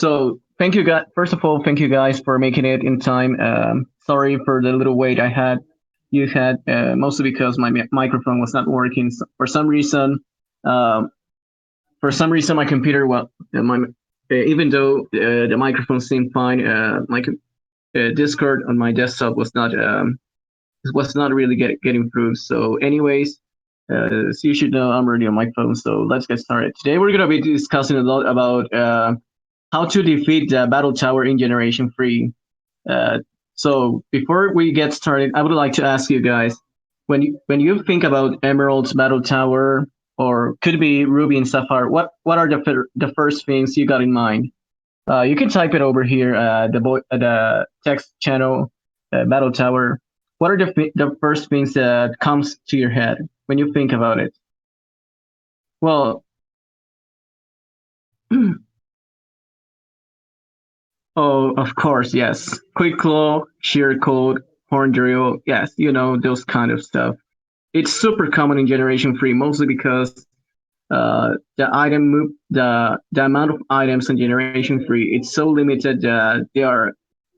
So thank you guys. First of all, thank you guys for making it in time. Sorry for the little wait I had. You had mostly because my microphone was not working for some reason. Um, for some reason, my computer, even though the microphone seemed fine, my Discord on my desktop was not really getting through. So, anyways, so you should know I'm already on my phone. So let's get started. Today we're gonna be discussing a lot about how to defeat the battle tower in Generation 3. So before we get started, I would like to ask you guys, when you think about Emerald's battle tower, or could be Ruby and Sapphire, what are the first things you got in mind? You can type it over here, the text channel, battle tower. What are the first things that comes to your head when you think about it? Well, oh, of course, yes. Quick claw, sheer code, horn drill, yes, those kind of stuff. It's super common in Generation 3, mostly because the amount of items in Generation 3, it's so limited that they are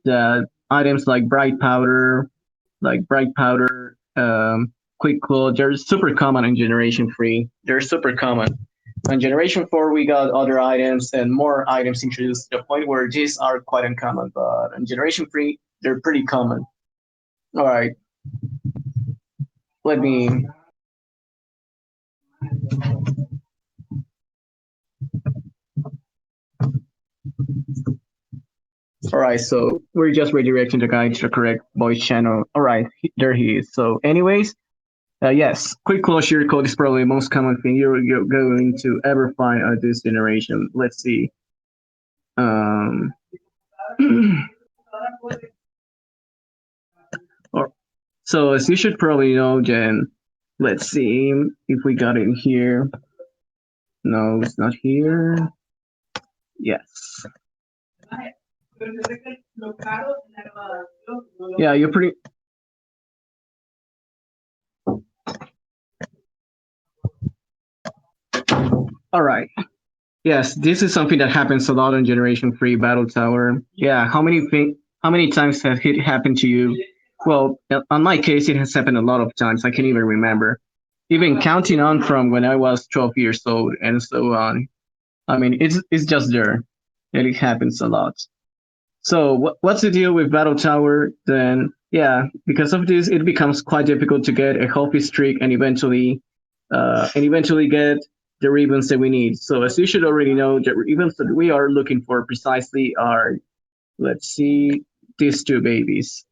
the items like bright powder, quick claw, they're super common in Generation 3. They're super common. On Generation 4, we got other items and more items introduced to the point where these are quite uncommon, but in Generation 3, they're pretty common. All right, let me. All right, so we're just redirecting the guy to the correct voice channel. All right, there he is. So, anyways, yes, quick closure code is probably the most common thing you're going to ever find on this generation. Let's see. So as you should probably know, Jen, let's see if we got it here. No, it's not here. Yes. Yeah, you're pretty. All right. Yes, this is something that happens a lot in Generation 3 Battle Tower. Yeah, how many times has it happened to you? Well, on my case, it has happened a lot of times. I can't even remember. Even counting on from when I was 12 years old and so on. I mean, it's just there. And it happens a lot. So what's the deal with Battle Tower? Then, yeah, because of this, it becomes quite difficult to get a healthy streak and eventually get the ribbons that we need. So as you should already know, the ribbons that we are looking for precisely are, let's see, these two babies.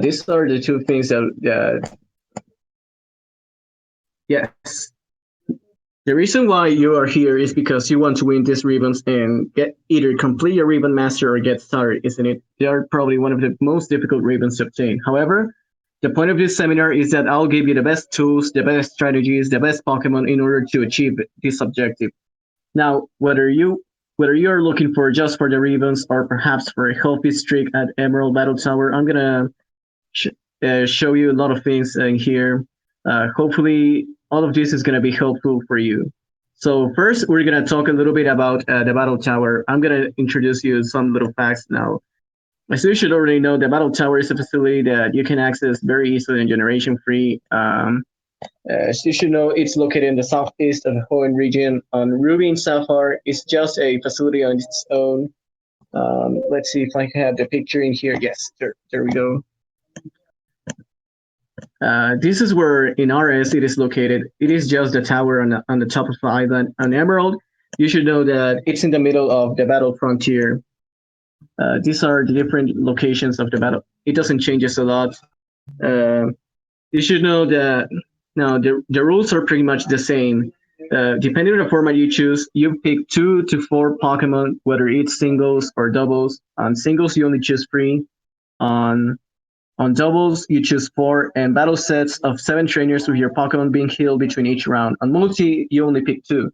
These are the two things that yes. The reason why you are here is because you want to win these ribbons and get either complete your ribbon master or get started, isn't it? They are probably one of the most difficult ribbons to obtain. However, the point of this seminar is that I'll give you the best tools, the best strategies, the best Pokemon in order to achieve this objective. Now, whether you are looking for just for the ribbons or perhaps for a healthy streak at Emerald Battle Tower, I'm gonna show you a lot of things in here. Hopefully, all of this is going to be helpful for you. So first, we're going to talk a little bit about the Battle Tower. I'm going to introduce you some little facts now. As you should already know, the Battle Tower is a facility that you can access very easily in Generation 3. As you should know, it's located in the southeast of the Hoenn region on Ruby and Sapphire. It's just a facility on its own. Let's see if I have the picture in here. Yes, there we go. This is where in RS it is located. It is just the tower on the top of the island. On Emerald, you should know that it's in the middle of the battle frontier. These are the different locations of the battle. It doesn't change a lot. You should know that now the rules are pretty much the same. Depending on the format you choose, you pick 2 to 4 Pokemon, whether it's singles or doubles. On singles, you only choose 3. On doubles, you choose 4, and battle sets of 7 trainers with your Pokemon being healed between each round. On multi, you only pick 2.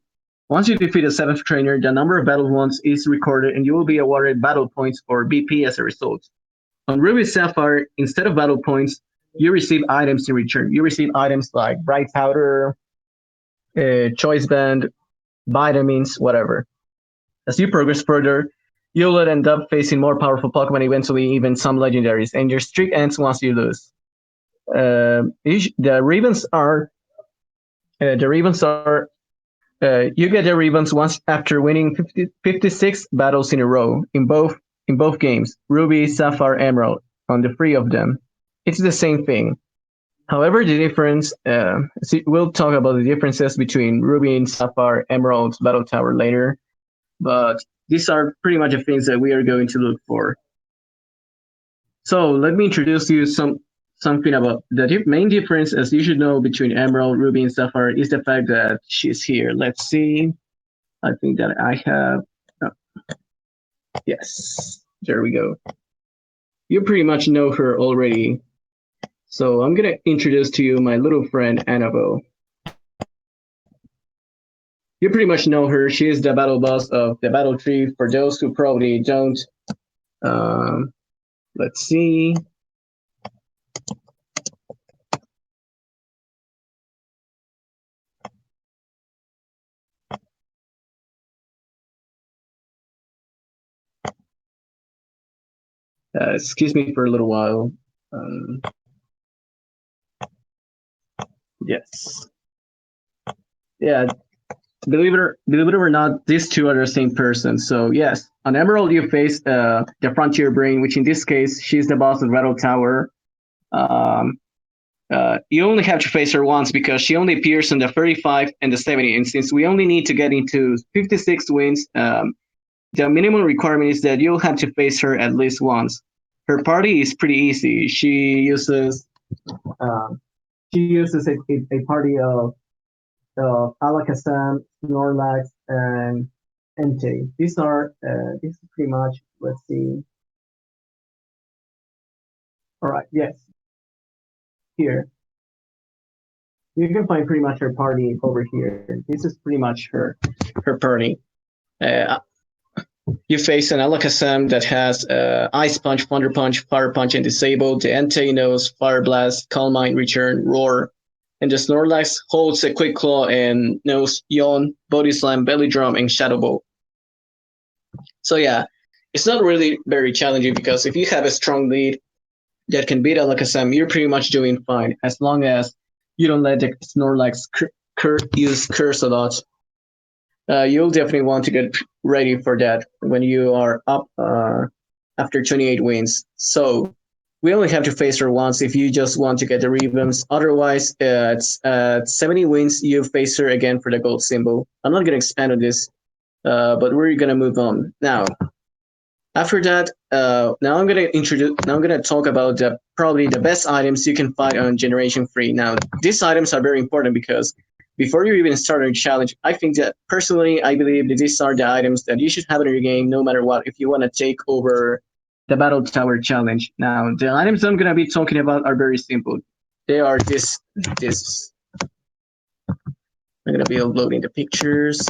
Once you defeat a 7th trainer, the number of battle ones is recorded and you will be awarded battle points or BP as a result. On Ruby Sapphire, instead of battle points, you receive items in return. You receive items like bright powder, choice band, vitamins, whatever. As you progress further, you'll end up facing more powerful Pokemon, eventually even some legendaries, and your streak ends once you lose. The Ribbons are you get the Ribbons once after winning 56 battles in a row in both games, Ruby, Sapphire, Emerald, on the three of them. It's the same thing. However, the difference, we'll talk about the differences between Ruby and Sapphire, Emerald's Battle Tower later, but these are pretty much the things that we are going to look for. So let me introduce you something about the main difference, as you should know, between Emerald, Ruby, and Sapphire is the fact that she's here. Let's see. I think that I have. Oh, yes, there we go. You pretty much know her already. So I'm gonna introduce to you my little friend Annabelle. You pretty much know her. She is the battle boss of the battle tree. For those who probably don't, let's see. Excuse me for a little while. Yes. Yeah. Believe it or not, these two are the same person. So yes, on Emerald you face the Frontier Brain, which in this case she's the boss of Rattle Tower. You only have to face her once because she only appears in the 35 and the 70. And since we only need to get into 56 wins, the minimum requirement is that you'll have to face her at least once. Her party is pretty easy. She uses a party of Alakazam, Snorlax, and Entei. These are this is pretty much. Let's see. All right. Yes. Here you can find pretty much her party over here. This is pretty much her party. Uh, you face an Alakazam that has Ice Punch, Thunder Punch, Fire Punch, and Disable. The Entei knows Fire Blast, Calm Mind, Return, Roar. And the Snorlax holds a Quick Claw and knows Yawn, Body Slam, Belly Drum, and Shadow Ball. So yeah, it's not really very challenging because if you have a strong lead that can beat Alakazam, you're pretty much doing fine as long as you don't let the Snorlax use Curse a lot. You'll definitely want to get ready for that when you are up after 28 wins. So we only have to face her once if you just want to get the Ribbons. Otherwise, at 70 wins, you face her again for the gold symbol. I'm not going to expand on this, but we're going to move on. Now, after that, now I'm going to talk about probably the best items you can find on Generation 3. Now, these items are very important because before you even start a challenge, I think that personally, I believe that these are the items that you should have in your game no matter what if you want to take over the Battle Tower challenge. Now, the items I'm going to be talking about are very simple. They are this. I'm going to be uploading the pictures.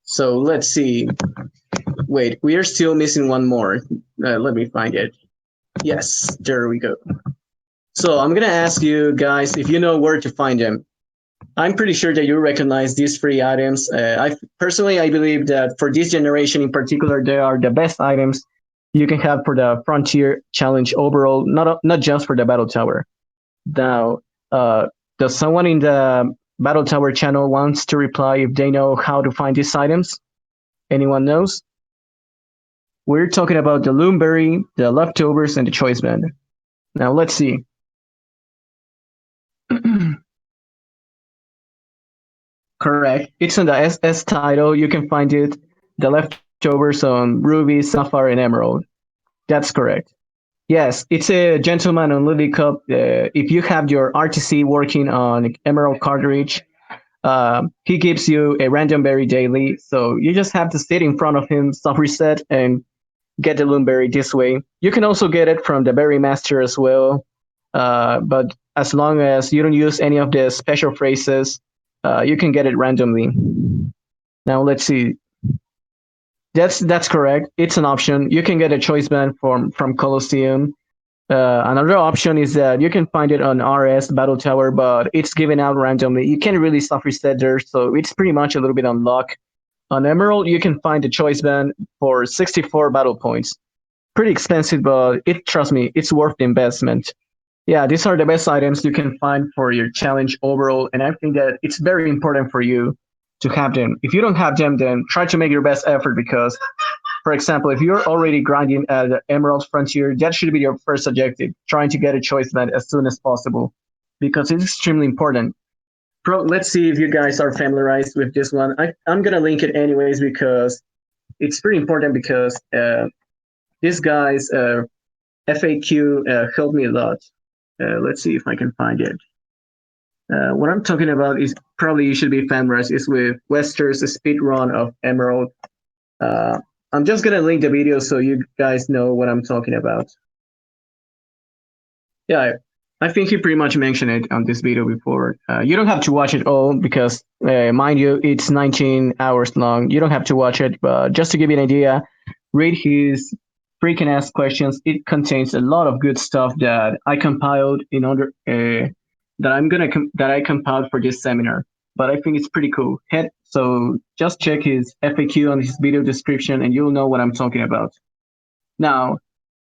So let's see. Wait, we are still missing one more. Let me find it. Yes, there we go. So I'm going to ask you guys if you know where to find them. I'm pretty sure that you recognize these three items. I believe that for this generation in particular, they are the best items you can have for the Frontier Challenge overall, not just for the Battle Tower. Now, does someone in the Battle Tower channel wants to reply if they know how to find these items? Anyone knows? We're talking about the Loomberry, the Leftovers, and the Choice Band. Now, let's see. Correct. It's on the SS title. You can find it. The Leftovers on Ruby, Sapphire, and Emerald. That's correct. Yes, it's a gentleman on Lily Cup. If you have your RTC working on Emerald cartridge, he gives you a random berry daily. So you just have to sit in front of him, soft reset, and get the Loomberry this way. You can also get it from the Berry Master as well. But as long as you don't use any of the special phrases, you can get it randomly. Now let's see. That's correct. It's an option. You can get a choice band from Colosseum. Another option is that you can find it on RS Battle Tower, but it's given out randomly. You can't really soft reset there, so it's pretty much a little bit on luck. On Emerald, you can find the choice band for 64 battle points. Pretty expensive, but trust me, it's worth the investment. Yeah, these are the best items you can find for your challenge overall, and I think that it's very important for you to have them. If you don't have them, then try to make your best effort because, for example, if you're already grinding at the Emerald Frontier, that should be your first objective, trying to get a choice band as soon as possible because it's extremely important. Let's see if you guys are familiarized with this one. I'm going to link it anyways because it's pretty important because this guy's FAQ helped me a lot. Let's see if I can find it. What I'm talking about is probably you should be familiarized is with Wester's speed run of Emerald. Uh, I'm just gonna link the video so you guys know what I'm talking about. Yeah, I think he pretty much mentioned it on this video before. You don't have to watch it all because, mind you, it's 19 hours long. You don't have to watch it, but just to give you an idea, read his freaking ass questions. It contains a lot of good stuff that I compiled in order that I compiled for this seminar. But I think it's pretty cool. So just check his FAQ on his video description, and you'll know what I'm talking about. Now,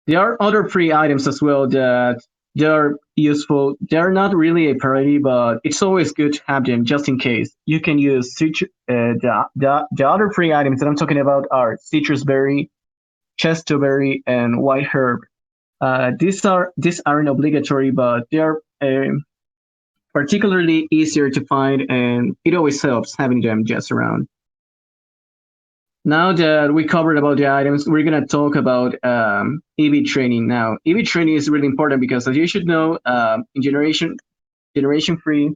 there are other free items as well that they're useful. They're not really a priority, but it's always good to have them just in case. You can use the other free items that I'm talking about are citrus berry, chestoberry, and white herb. These aren't obligatory, but they are particularly easier to find, and it always helps having them just around. Now that we covered about the items, we're gonna talk about EV training. Now, EV training is really important because, as you should know, in generation free,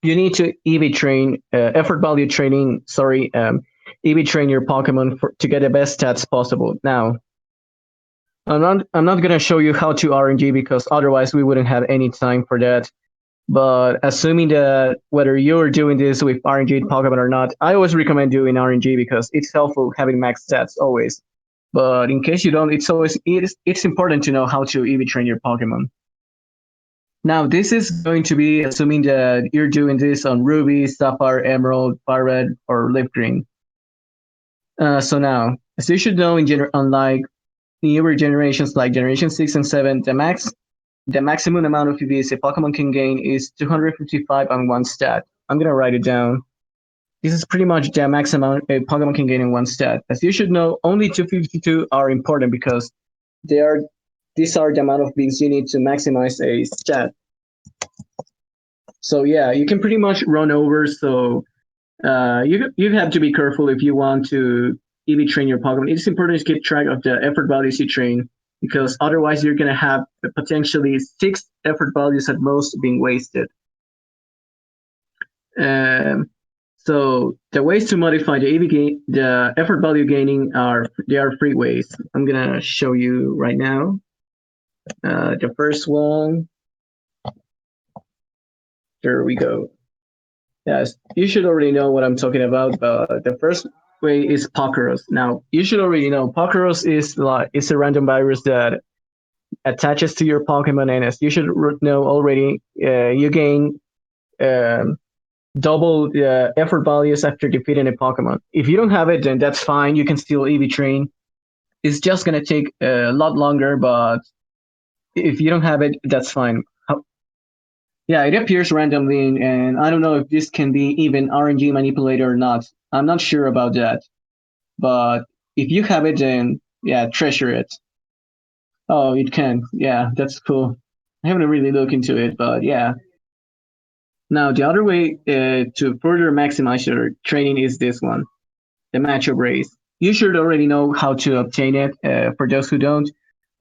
you need to EV train, effort value training. Sorry, EV train your Pokemon to get the best stats possible. Now, I'm not gonna show you how to RNG because otherwise we wouldn't have any time for that. But assuming that whether you're doing this with RNG Pokemon or not, I always recommend doing RNG because it's helpful having max stats always. But in case you don't, it's important to know how to EV train your Pokemon. Now, this is going to be assuming that you're doing this on Ruby, Sapphire, Emerald, Fire Red, or Leaf Green. So now, as you should know, unlike newer generations like Generation 6 and 7, the maximum amount of PVs a Pokemon can gain is 255 on one stat. I'm gonna write it down. This is pretty much the max amount a Pokemon can gain in one stat. As you should know, only 252 are important because these are the amount of beings you need to maximize a stat. So yeah, you can pretty much run over. So you have to be careful if you want to EV train your Pokemon. It's important to keep track of the effort values you train because otherwise you're going to have potentially 6 effort values at most being wasted. So the ways to modify the effort value gaining are free ways. I'm going to show you right now. The first one, there we go. Yes, you should already know what I'm talking about. The first way is Pokeros. Now, you should already know Pokeros is a random virus that attaches to your Pokemon, and as you should know already, you gain double the effort values after defeating a Pokemon. If you don't have it, then that's fine. You can still EV train. It's just gonna take a lot longer, but if you don't have it, that's fine. Yeah, it appears randomly, and I don't know if this can be even RNG manipulated or not. I'm not sure about that. But if you have it, then yeah, treasure it. Oh, it can. Yeah, that's cool. I haven't really looked into it, but yeah. Now, the other way to further maximize your training is this one, the matchup race. You should already know how to obtain it. For those who don't,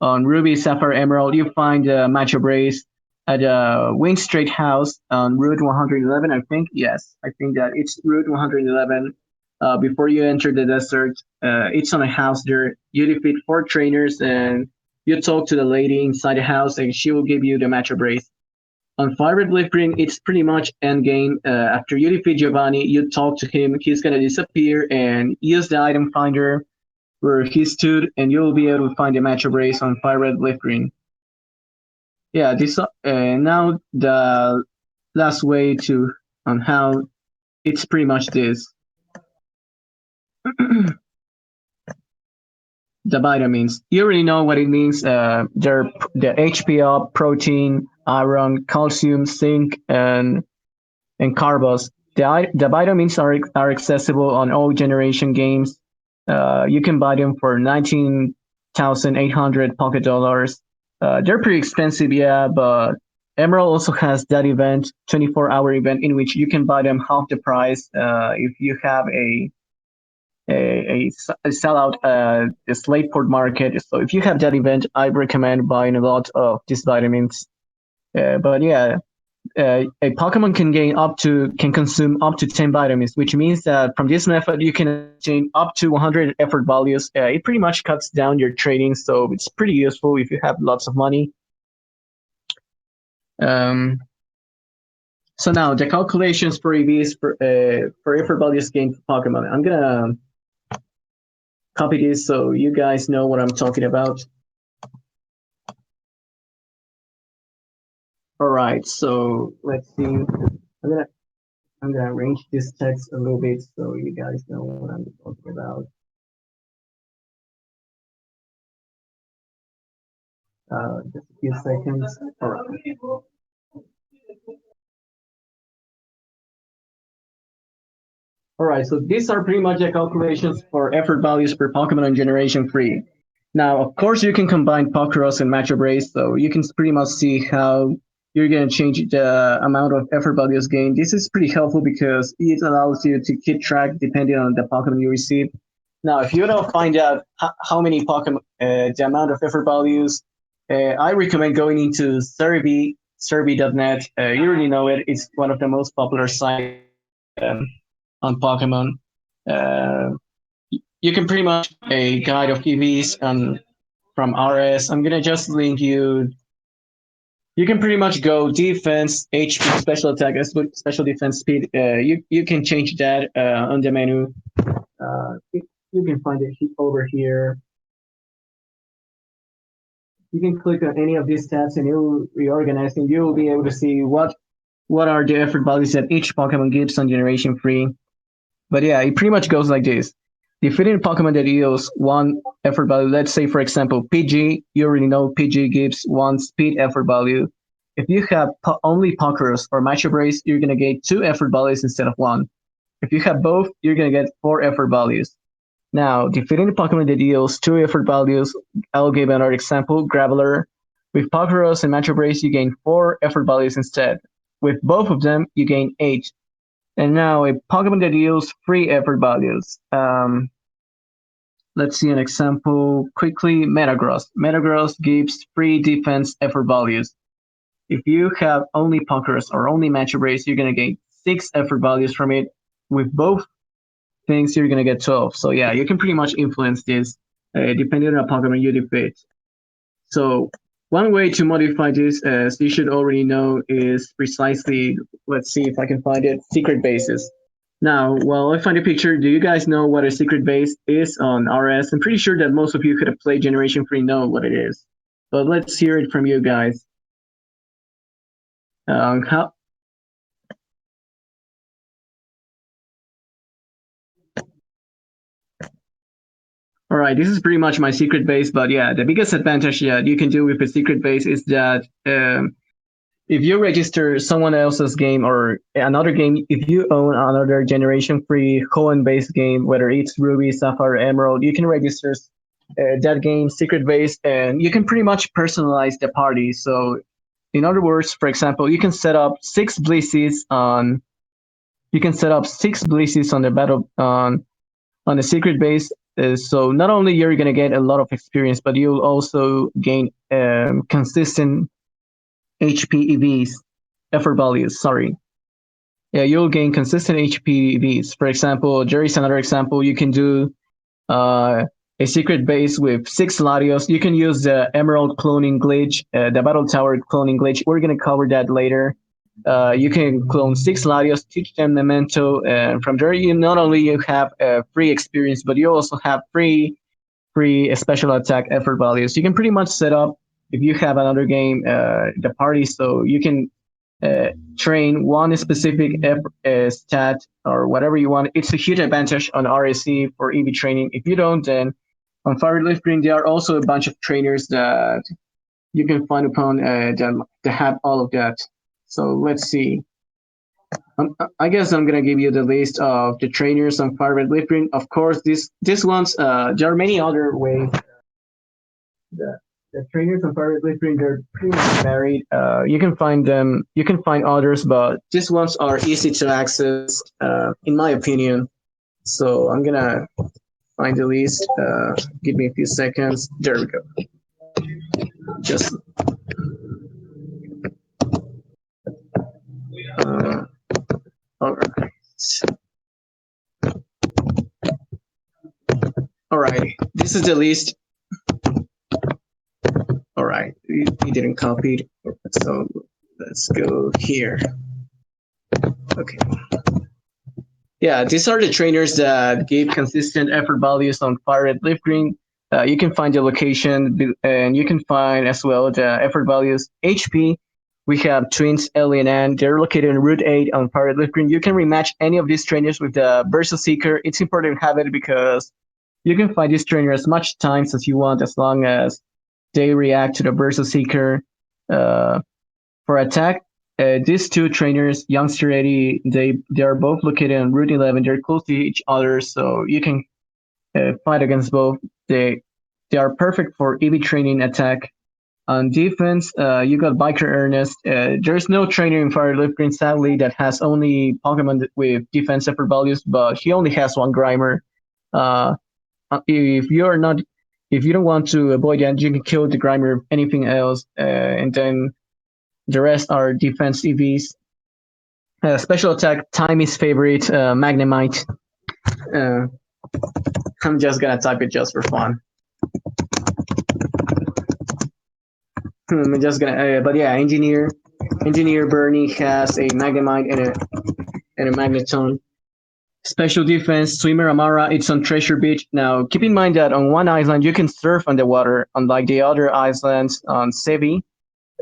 on Ruby, Sapphire, Emerald, you find the matchup race at Wing Straight House on Route 111, I think. Yes, I think that it's Route 111. Before you enter the desert, it's on a house there. You defeat 4 trainers and you talk to the lady inside the house and she will give you the matchup race. On Fire Red Leaf Green, it's pretty much end game. After you defeat Giovanni, you talk to him. He's gonna disappear and use the item finder where he stood, and you'll be able to find a matchup race on Fire Red Leaf Green. yeah, this now the last way to on how it's pretty much this. The vitamins. You already know what it means. They're the HP up, protein, iron, calcium, zinc, and carbos. The vitamins are accessible on all generation games. You can buy them for 19,800 pocket dollars. They're pretty expensive, yeah, but Emerald also has that event, 24-hour event, in which you can buy them half the price if you have a sellout the Slateport market. So if you have that event, I recommend buying a lot of these vitamins. But yeah, a Pokemon can consume up to 10 vitamins, which means that from this method you can obtain up to 100 effort values. It pretty much cuts down your trading, so it's pretty useful if you have lots of money. Um, so now the calculations for EVs for effort values gained for Pokemon. I'm gonna copy this so you guys know what I'm talking about. All right, so let's see. I'm gonna arrange this text a little bit so you guys know what I'm talking about. Just a few seconds. All right. All right, so these are pretty much the calculations for effort values per Pokemon on Generation 3. Now, of course, you can combine Pokros and Matchup Race, so you can pretty much see how you're going to change the amount of effort values gained. This is pretty helpful because it allows you to keep track depending on the Pokemon you receive. Now, if you want to find out how many Pokemon, the amount of effort values, I recommend going into Survey.net. You already know it. It's one of the most popular sites on Pokemon. Uh, you can pretty much a guide of EVs from RS. I'm gonna just link you. You can pretty much go defense, HP, special attack, special defense, speed. You can change that on the menu. You can find it over here. You can click on any of these tabs and it will reorganize, and you will be able to see what are the effort values that each Pokemon gives on Generation 3. But yeah, it pretty much goes like this. Defeating a Pokemon that yields one effort value, let's say for example PG, you already know PG gives one speed effort value. If you have only Pokeros or Matchup Race, you're going to get two effort values instead of one. If you have both, you're going to get four effort values. Now, defeating a Pokemon that yields two effort values, I'll give another example, Graveler. With Pokeros and Matchup Race, you gain four effort values instead. With both of them, you gain eight. And now a Pokemon that yields three effort values. Let's see an example quickly. Metagross. Metagross gives three defense effort values. If you have only Pokeros or only Matchup Race, you're going to get six effort values from it. With both things, you're going to get 12. So yeah, you can pretty much influence this depending on the Pokemon you defeat. So one way to modify this, as you should already know, is precisely, let's see if I can find it, secret bases. Now, while I find a picture, do you guys know what a secret base is on RS? I'm pretty sure that most of you could have played Generation 3 know what it is. But let's hear it from you guys. How? All right, this is pretty much my secret base, but yeah, the biggest advantage that you can do with a secret base is that if you register someone else's game or another game, if you own another Generation 3 Hoenn-based game, whether it's Ruby, Sapphire, Emerald, you can register that game secret base, and you can pretty much personalize the party. So, in other words, for example, you can set up six Blissey's on. You can set up six Blissey's on the battle on the secret base. So not only you're gonna get a lot of experience, but you'll also gain consistent HP EVs, effort values. Sorry. Yeah, you'll gain consistent HP EVs. For example, there is another example. You can do a secret base with six Latios. You can use the Emerald cloning glitch, the Battle Tower cloning glitch. We're gonna cover that later. You can clone six Latios, teach them Memento, and from there you not only you have free experience, but you also have free special attack effort values. You can pretty much set up if you have another game, the party, so you can train one specific stat or whatever you want. It's a huge advantage on RSE for EV training. If you don't, then on powerlifting, there are also a bunch of trainers that you can find upon that have all of that. So let's see. I guess I'm gonna give you the list of the trainers on powerlifting. Of course, this ones there are many other ways. The, the trainers on powerlifting, they're pretty much varied. You can find them. You can find others, but these ones are easy to access, in my opinion. So I'm gonna find the list. Give me a few seconds. There we go. Just uh, all right. All right. This is the list. All right. We didn't copy it, so let's go here. Okay. Yeah, these are the trainers that give consistent effort values on powerlifting. You can find the location, and you can find as well the effort values. HP, we have Twins, Ellie, and Ann. They're located in Route 8 on powerlifting. You can rematch any of these trainers with the Versus Seeker. It's important to have it because you can find this trainer as much times as you want, as long as they react to the Versus Seeker. Uh, for attack, these two trainers, Youngster 80, they are both located on Route 11. They're close to each other, so you can fight against both. They are perfect for EV training attack. On defense, you got Biker Ernest. There's no trainer in Firelifting, sadly, that has only Pokemon with defense effort values, but he only has one Grimer. Uh, if you're not, if you don't want to avoid that, you can kill the Grimer with anything else, and then the rest are defense EVs. Special attack, Timmy's favorite, Magnemite. Uh, I'm just gonna type it just for fun. I'm just gonna, but yeah, Engineer Bernie has a Magnemite and a Magneton. Special defense, Swimmer Amara, it's on Treasure Beach. Now, keep in mind that on one island you can surf on the water, unlike the other islands on Sevi.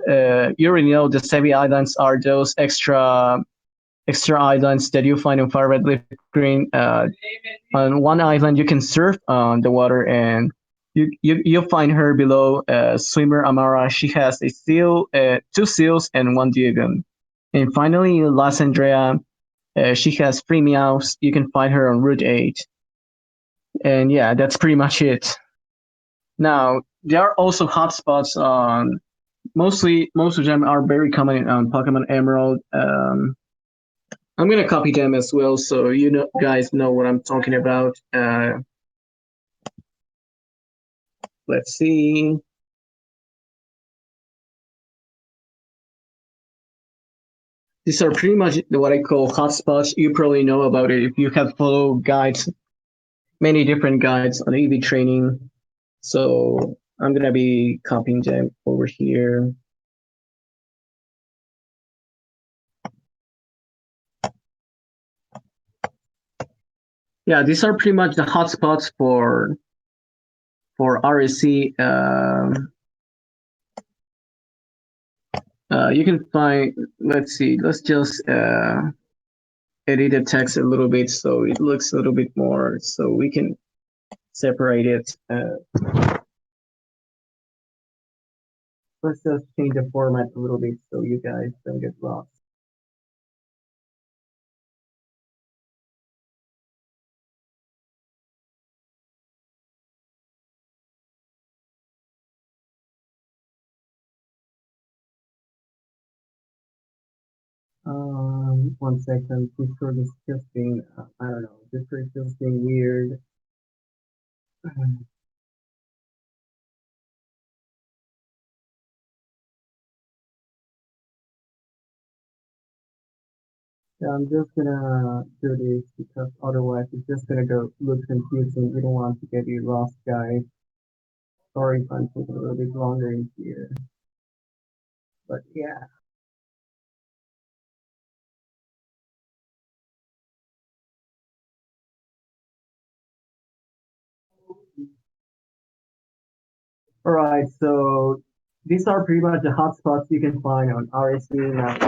You already know the Sevi Islands are those extra islands that you find on Far Red Leaf Green. On one island you can surf on the water, and you'll find her below. Swimmer Amara, she has a seal, two seals, and one Diagon. And finally, Las Andrea, she has three meows. You can find her on Route 8. And yeah, that's pretty much it. Now, there are also hotspots on, most of them are very common on Pokemon Emerald. I'm gonna copy them as well, so guys know what I'm talking about. Let's see. These are pretty much what I call hotspots. You probably know about it if you have followed guides, many different guides on EV training. So I'm gonna be copying them over here. Yeah, these are pretty much the hotspots for RSE. You can find. Let's see. Let's just edit the text a little bit so it looks a little bit more, so we can separate it. Let's just change the format a little bit so you guys don't get lost. One second. Discord is just being, I don't know. Discord is just being weird. Yeah, I'm just gonna do this because otherwise it's just gonna look confusing. We don't want to get you lost, guys. Sorry if I'm taking a little bit longer in here, but yeah. All right, so these are pretty much the hotspots you can find on RSE. Now,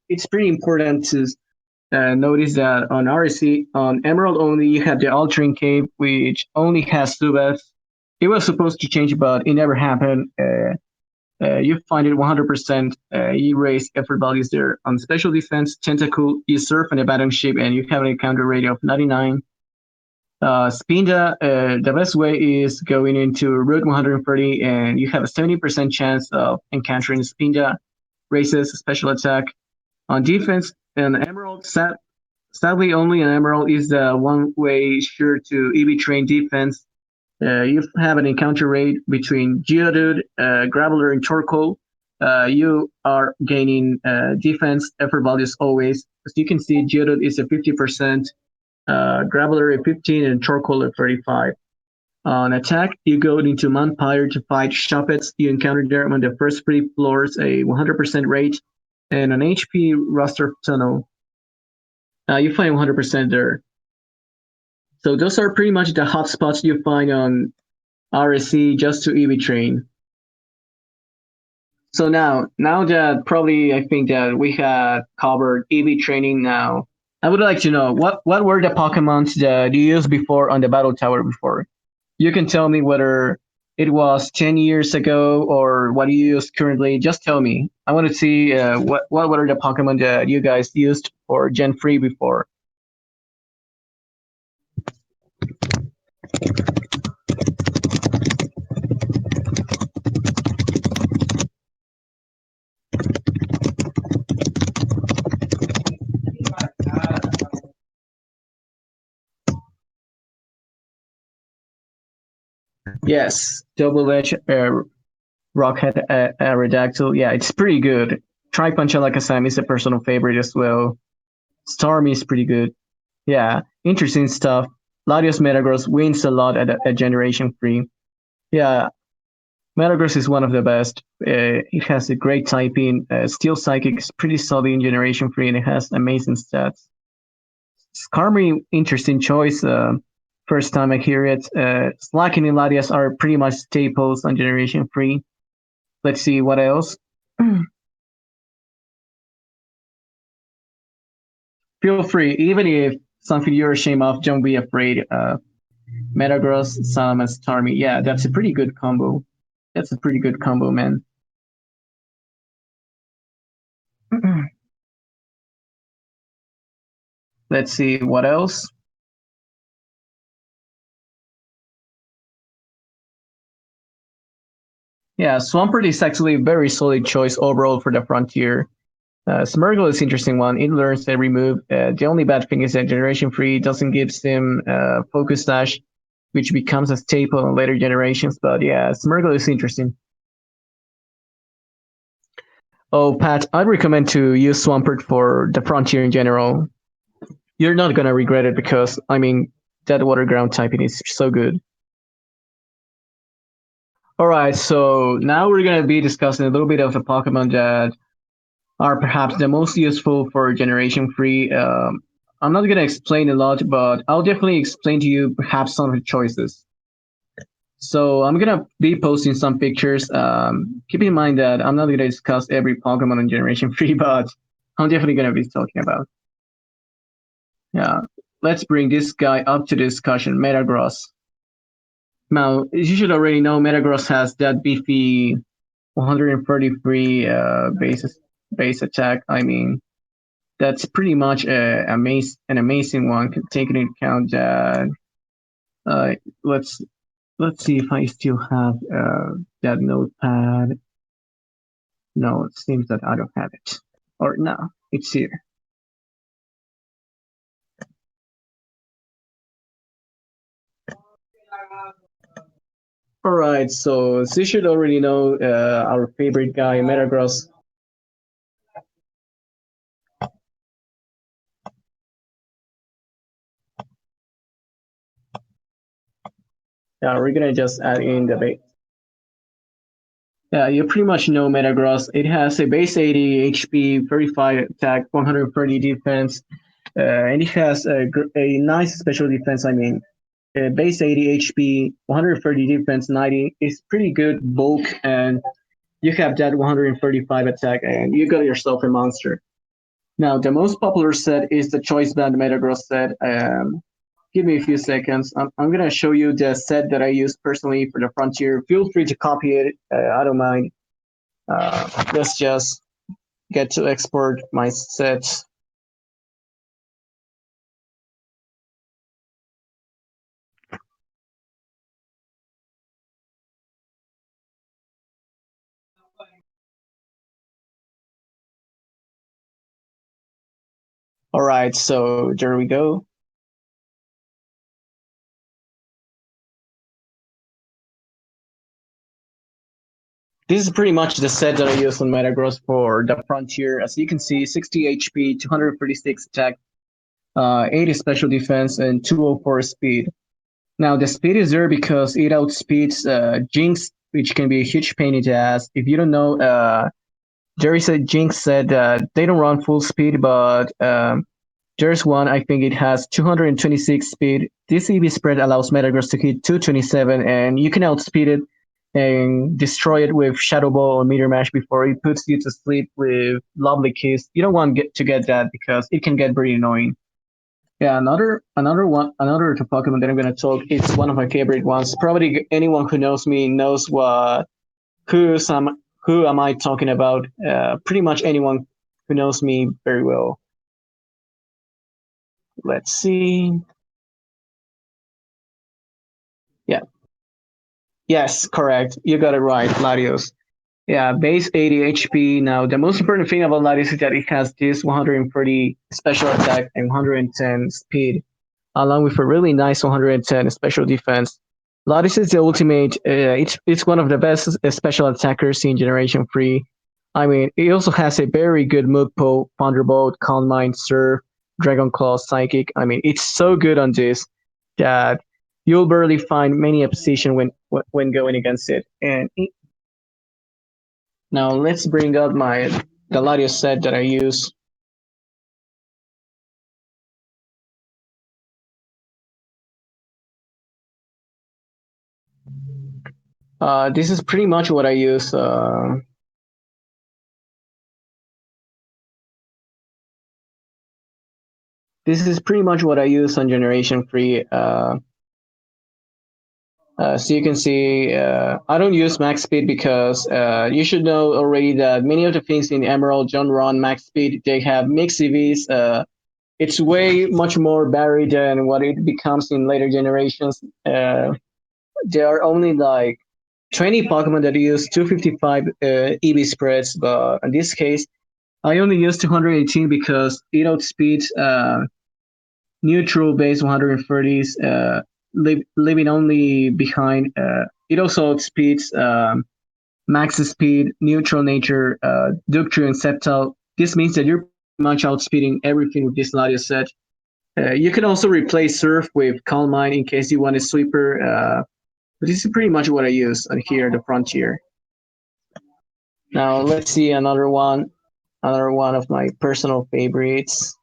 it's pretty important to notice that on RSE, on Emerald only, you have the Altering Cave, which only has subs. It was supposed to change, but it never happened. You find it 100%. You raise effort values there. On special defense, Tentacle, you surf an abandoned ship and you have an encounter rate of 99. Spinda, the best way is going into Route 130 and you have a 70% chance of encountering Spinda, raises special attack. On defense, an Emerald, sadly only an Emerald is the one way sure to EV train defense. You have an encounter rate between Geodude, Graveler, and Torkoal. You are gaining defense effort values always. As you can see, Geodude is a 50%, Graveler at 15, and Torkoal at 35. On attack, you go into Mount Pyre to fight Shuppets. You encounter there on the first 3 floors a 100% rate, and an HP roster tunnel. You find 100% there. So those are pretty much the hotspots you find on RSE just to EV train. So now that probably I think that we had covered EV training now, I would like to know what were the Pokemons that you used before on the Battle Tower before? You can tell me whether it was 10 years ago or what you use currently. Just tell me. I want to see what were the Pokemon that you guys used for Gen 3 before. Yes, Double Edge Rockhead Aerodactyl. Yeah, it's pretty good. Tri-Punch Alakazam is a personal favorite as well. Starmie is pretty good. Yeah, interesting stuff. Latios Metagross wins a lot at Generation 3. Yeah, Metagross is one of the best. It has a great typing. Steel Psychic is pretty solid in Generation 3 and it has amazing stats. Skarmory, interesting choice. First time I hear it. Slaking and Latias are pretty much staples on Generation 3. Let's see what else. Feel free, even if something you're ashamed of, don't be afraid. Metagross, Salamas, Starmie. Yeah, that's a pretty good combo. That's a pretty good combo, man. Let's see what else. Yeah, Swampert is actually a very solid choice overall for the Frontier. Smeargle is an interesting one. It learns every move. The only bad thing is that Generation 3 doesn't give him Focus Dash, which becomes a staple in later generations. But yeah, Smeargle is interesting. Oh, Pat, I'd recommend to use Swampert for the Frontier in general. You're not gonna regret it because, I mean, that water ground typing is so good. Alright, so now we're gonna be discussing a little bit of the Pokemon that are perhaps the most useful for Generation 3. I'm not gonna explain a lot, but I'll definitely explain to you perhaps some of the choices. So I'm gonna be posting some pictures. Keep in mind that I'm not gonna discuss every Pokemon in Generation 3, but I'm definitely gonna be talking about. Yeah, let's bring this guy up to discussion, Metagross. Now, as you should already know, Metagross has that beefy 133 base attack. I mean, that's pretty much an amazing one. Taking into account that, let's see if I still have that notepad. No, it seems that I don't have it. Or no, it's here. All right, so as you should already know, our favorite guy, Metagross. Yeah, we're gonna just add in the base. Yeah, you pretty much know Metagross. It has a base 80 HP, 35 attack, 130 defense, and it has a nice special defense. I mean, base 80 HP, 130 defense, 90 is pretty good bulk, and you have that 135 attack, and you got yourself a monster. Now, the most popular set is the Choice Band Metagross set. Give me a few seconds. I'm going to show you the set that I use personally for the Frontier. Feel free to copy it. I don't mind. Let's just get to export my sets. All right, so there we go. This is pretty much the set that I use on Metagross for the Frontier. As you can see, 60 HP, 236 attack, 80 special defense, and 204 speed. Now, the speed is there because it outspeeds Jinx, which can be a huge pain in the ass. If you don't know, there is a Jinx set that they don't run full speed, but there's one, I think it has 226 speed. This EV spread allows Metagross to hit 227, and you can outspeed it and destroy it with Shadow Ball or Meteor Mash before it puts you to sleep with Lovely Kiss. You don't want to get that because it can get pretty annoying. Yeah, another Pokemon that I'm gonna talk. It's one of my favorite ones. Probably anyone who knows me knows who am I talking about. Pretty much anyone who knows me very well. Let's see. Yeah. Yes, correct. You got it right, Latios. Yeah, base 80 HP. Now, the most important thing about Latios is that it has this 130 special attack and 110 speed, along with a really nice 110 special defense. Latios is the ultimate. It's one of the best special attackers in Generation 3. I mean, it also has a very good move pool, Thunderbolt, Calm Mind, Surf, Dragon Claw, Psychic. I mean, it's so good on this that you'll barely find many opposition when going against it. And now let's bring up the Latios set that I use. This is pretty much what I use. This is pretty much what I use on Generation 3. So you can see, I don't use max speed because you should know already that many of the things in Emerald don't run max speed. They have mixed EVs. It's way much more varied than what it becomes in later generations. There are only like 20 Pokemon that use 255 EV spreads, but in this case, I only use 218 because it outspeeds neutral base 130s, leaving only behind. It also outspeeds max speed, neutral nature, Ductrio, and Sceptile. This means that you're much outspeeding everything with this Latios set. You can also replace Surf with Calm Mind in case you want a sweeper. But this is pretty much what I use on here, the Frontier. Now let's see another one of my personal favorites.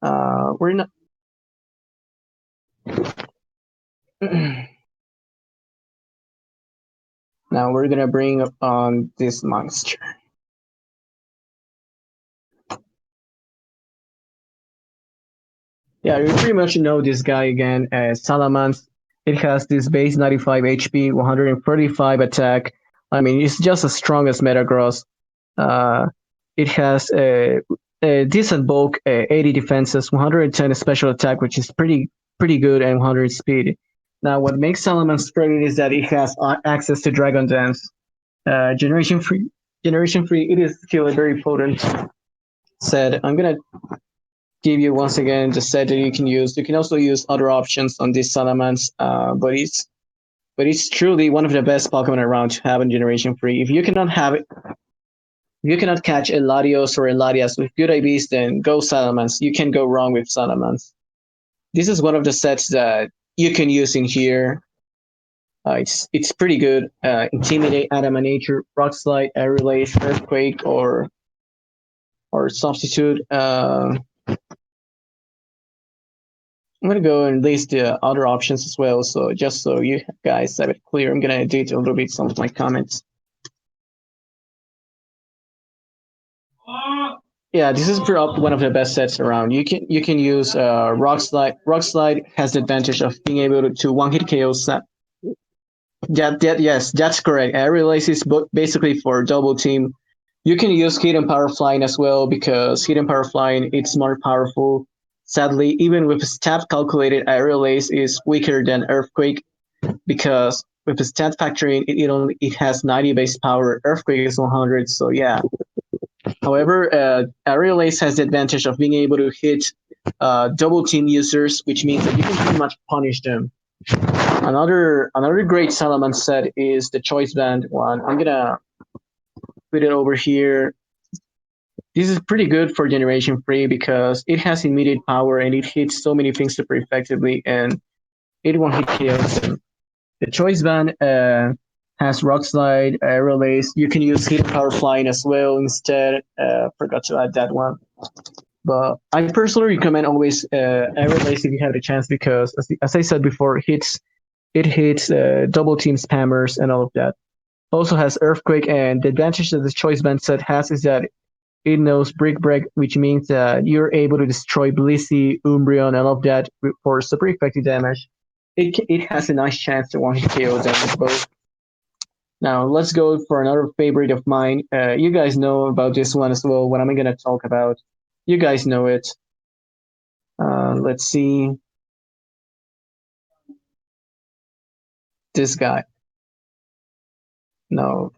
We're not. Now we're gonna bring up on this monster. Yeah, you pretty much know this guy again as Salamence. It has this base 95 HP, 135 attack. I mean, it's just as strong as Metagross. It has a decent bulk, 80 defenses, 110 special attack, which is pretty good, and 100 speed. Now, what makes Salamence great is that it has access to Dragon Dance. Generation 3, it is still a very potent set. I'm gonna give you once again the set that you can use. You can also use other options on this Salamence, but it's truly one of the best Pokemon around to have in Generation 3. If you cannot have it, if you cannot catch a Latios or a Latias with good IVs, then go Salamence. You can go wrong with Salamence. This is one of the sets that you can use in here. It's pretty good. Intimidate, Nature, Rock Slide, Air Relay, Earthquake, or Substitute. I'm gonna go and list the other options as well. So just so you guys have it clear, I'm gonna edit a little bit some of my comments. Yeah, this is one of the best sets around. You can use Rock Slide. Rock Slide has the advantage of being able to one hit KO. Yes, that's correct. Aerial Ace is basically for double team. You can use Hidden Power Flying as well because Hidden Power Flying it's more powerful. Sadly, even with stat calculated, Aerial Ace is weaker than Earthquake because with the stat factoring, it has 90 base power. Earthquake is 100, so yeah. However, Aerial Ace has the advantage of being able to hit double team users, which means that you can pretty much punish them. Another great Salaman set is the Choice Band one. I'm gonna put it over here. This is pretty good for Generation 3 because it has immediate power and it hits so many things super effectively and it won't hit KOs them. The Choice Band has Rock Slide, Aerial Ace. You can use Hidden Power Flying as well instead. Forgot to add that one. But I personally recommend always Aerial Ace if you have the chance because, as I said before, it hits double team spammers and all of that. Also has Earthquake, and the advantage that this Choice Band set has is that it knows Brick Break, which means that you're able to destroy Blissey, Umbreon, and all of that for super effective damage. It has a nice chance to one hit KO them with both. Now let's go for another favorite of mine. You guys know about this one as well. What am I gonna talk about? You guys know it. Let's see this guy. No.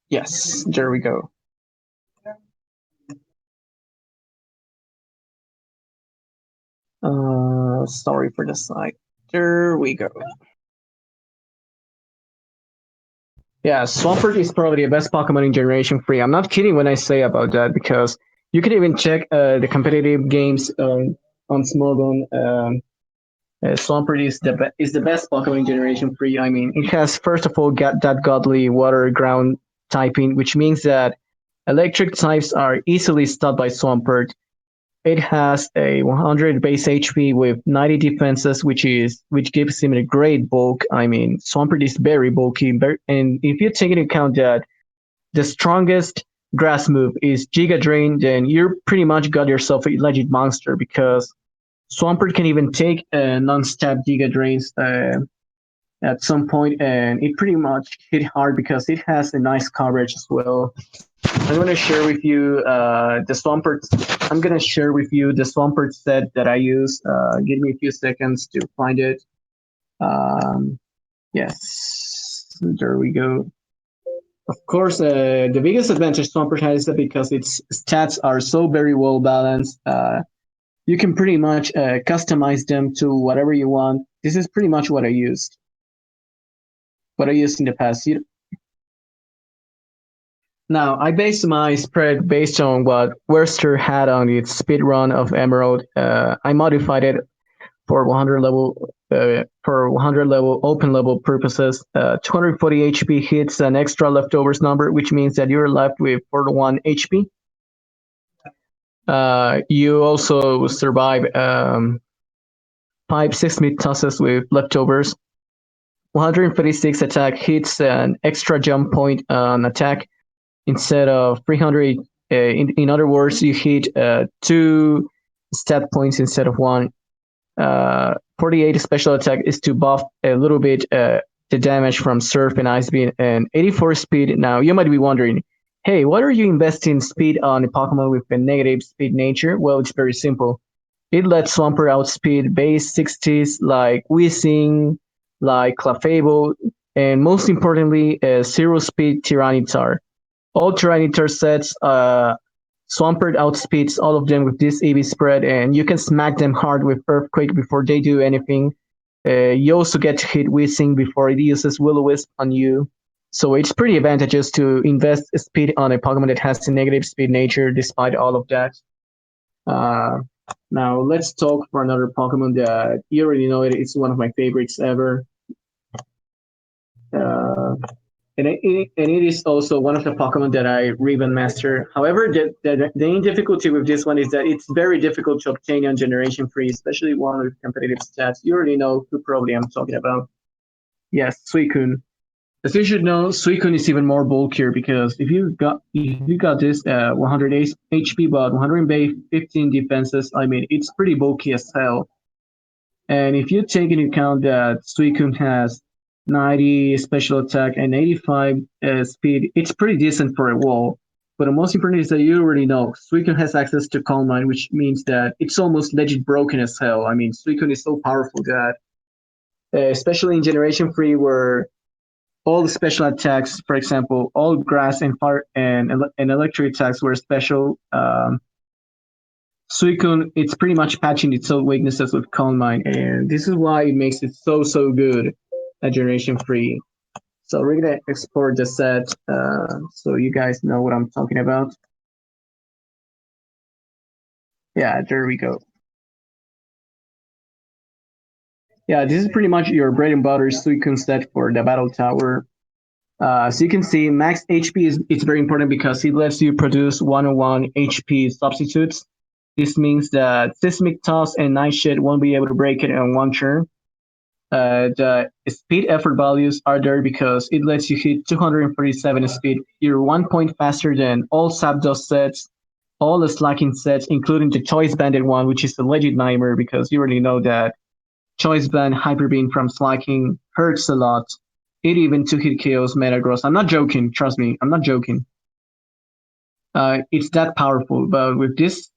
Yes, there we go. Sorry for the side. There we go. Yeah, Swampert is probably the best Pokemon in Generation 3. I'm not kidding when I say about that because you can even check the competitive games on Smogon. Swampert is the best Pokemon in Generation 3. I mean, it has first of all got that godly water ground typing, which means that electric types are easily stopped by Swampert. It has a 100 base HP with 90 defenses, which gives him a great bulk. I mean, Swampert is very bulky, and if you take into account that the strongest grass move is Giga Drain, then you're pretty much got yourself a legit monster because Swampert can even take non-stab Giga Drains at some point, and it pretty much hit hard because it has a nice coverage as well. I'm gonna share with you the Swampert. I'm gonna share with you the Swampert set that I use. Give me a few seconds to find it. Yes, there we go. Of course, the biggest advantage Swampert has is that because its stats are so very well balanced, you can pretty much customize them to whatever you want. This is pretty much what I used. What I used in the past. Now, I based my spread based on what Werster had on its speed run of Emerald. I modified it for 100 level open level purposes. 240 HP hits an extra leftovers number, which means that you're left with 41 HP. You also survive 5 6 mid tosses with leftovers. 156 attack hits an extra jump point on attack instead of 300. In other words, you hit 2 stat points instead of 1. 48 special attack is to buff a little bit the damage from Surf and Ice Beam, and 84 speed. Now, you might be wondering, hey, why are you investing speed on a Pokemon with a negative speed nature? Well, it's very simple. It lets Swampert outspeed base 60s like Weezing, like Clefable, and most importantly, zero speed Tyranitar. All Tyranitar sets, Swampert outspeeds all of them with this EV spread, and you can smack them hard with Earthquake before they do anything. You also get to hit Weezing before it uses Will-O-Wisp on you. So it's pretty advantageous to invest speed on a Pokemon that has a negative speed nature despite all of that. Now let's talk for another Pokemon that you already know it's one of my favorites ever. And it is also one of the Pokemon that I Ribbon Master. However, the main difficulty with this one is that it's very difficult to obtain on Generation 3, especially one with competitive stats. You already know who probably I'm talking about. Yes, Suicune. As you should know, Suicune is even more bulkier because if you got this 100 HP but 115 defenses, I mean it's pretty bulky as hell. And if you take into account that Suicune has 90 special attack and 85 speed, it's pretty decent for a wall. But the most important is that you already know Suicune has access to Calm Mind, which means that it's almost legit broken as hell. I mean, Suicune is so powerful that, especially in Generation 3, where all the special attacks, for example, all grass and fire and electric attacks were special. Suicune, it's pretty much patching its own weaknesses with Calm Mind, and this is why it makes it so good at Generation 3. So we're gonna export the set so you guys know what I'm talking about. Yeah, there we go. Yeah, this is pretty much your bread and butter Suicune set for the Battle Tower. So you can see max HP is it's very important because it lets you produce 101 HP substitutes. This means that Seismic Toss and Nightshade won't be able to break it in one turn. The speed effort values are there because it lets you hit 247 speed. You're 1 point faster than all Zapdos sets, all the slacking sets, including the Choice Banded one, which is a legit nightmare because you already know that Choice Band Hyper Beam from slacking hurts a lot. It even took hit KOs Metagross. I'm not joking, trust me, I'm not joking. It's that powerful, but with this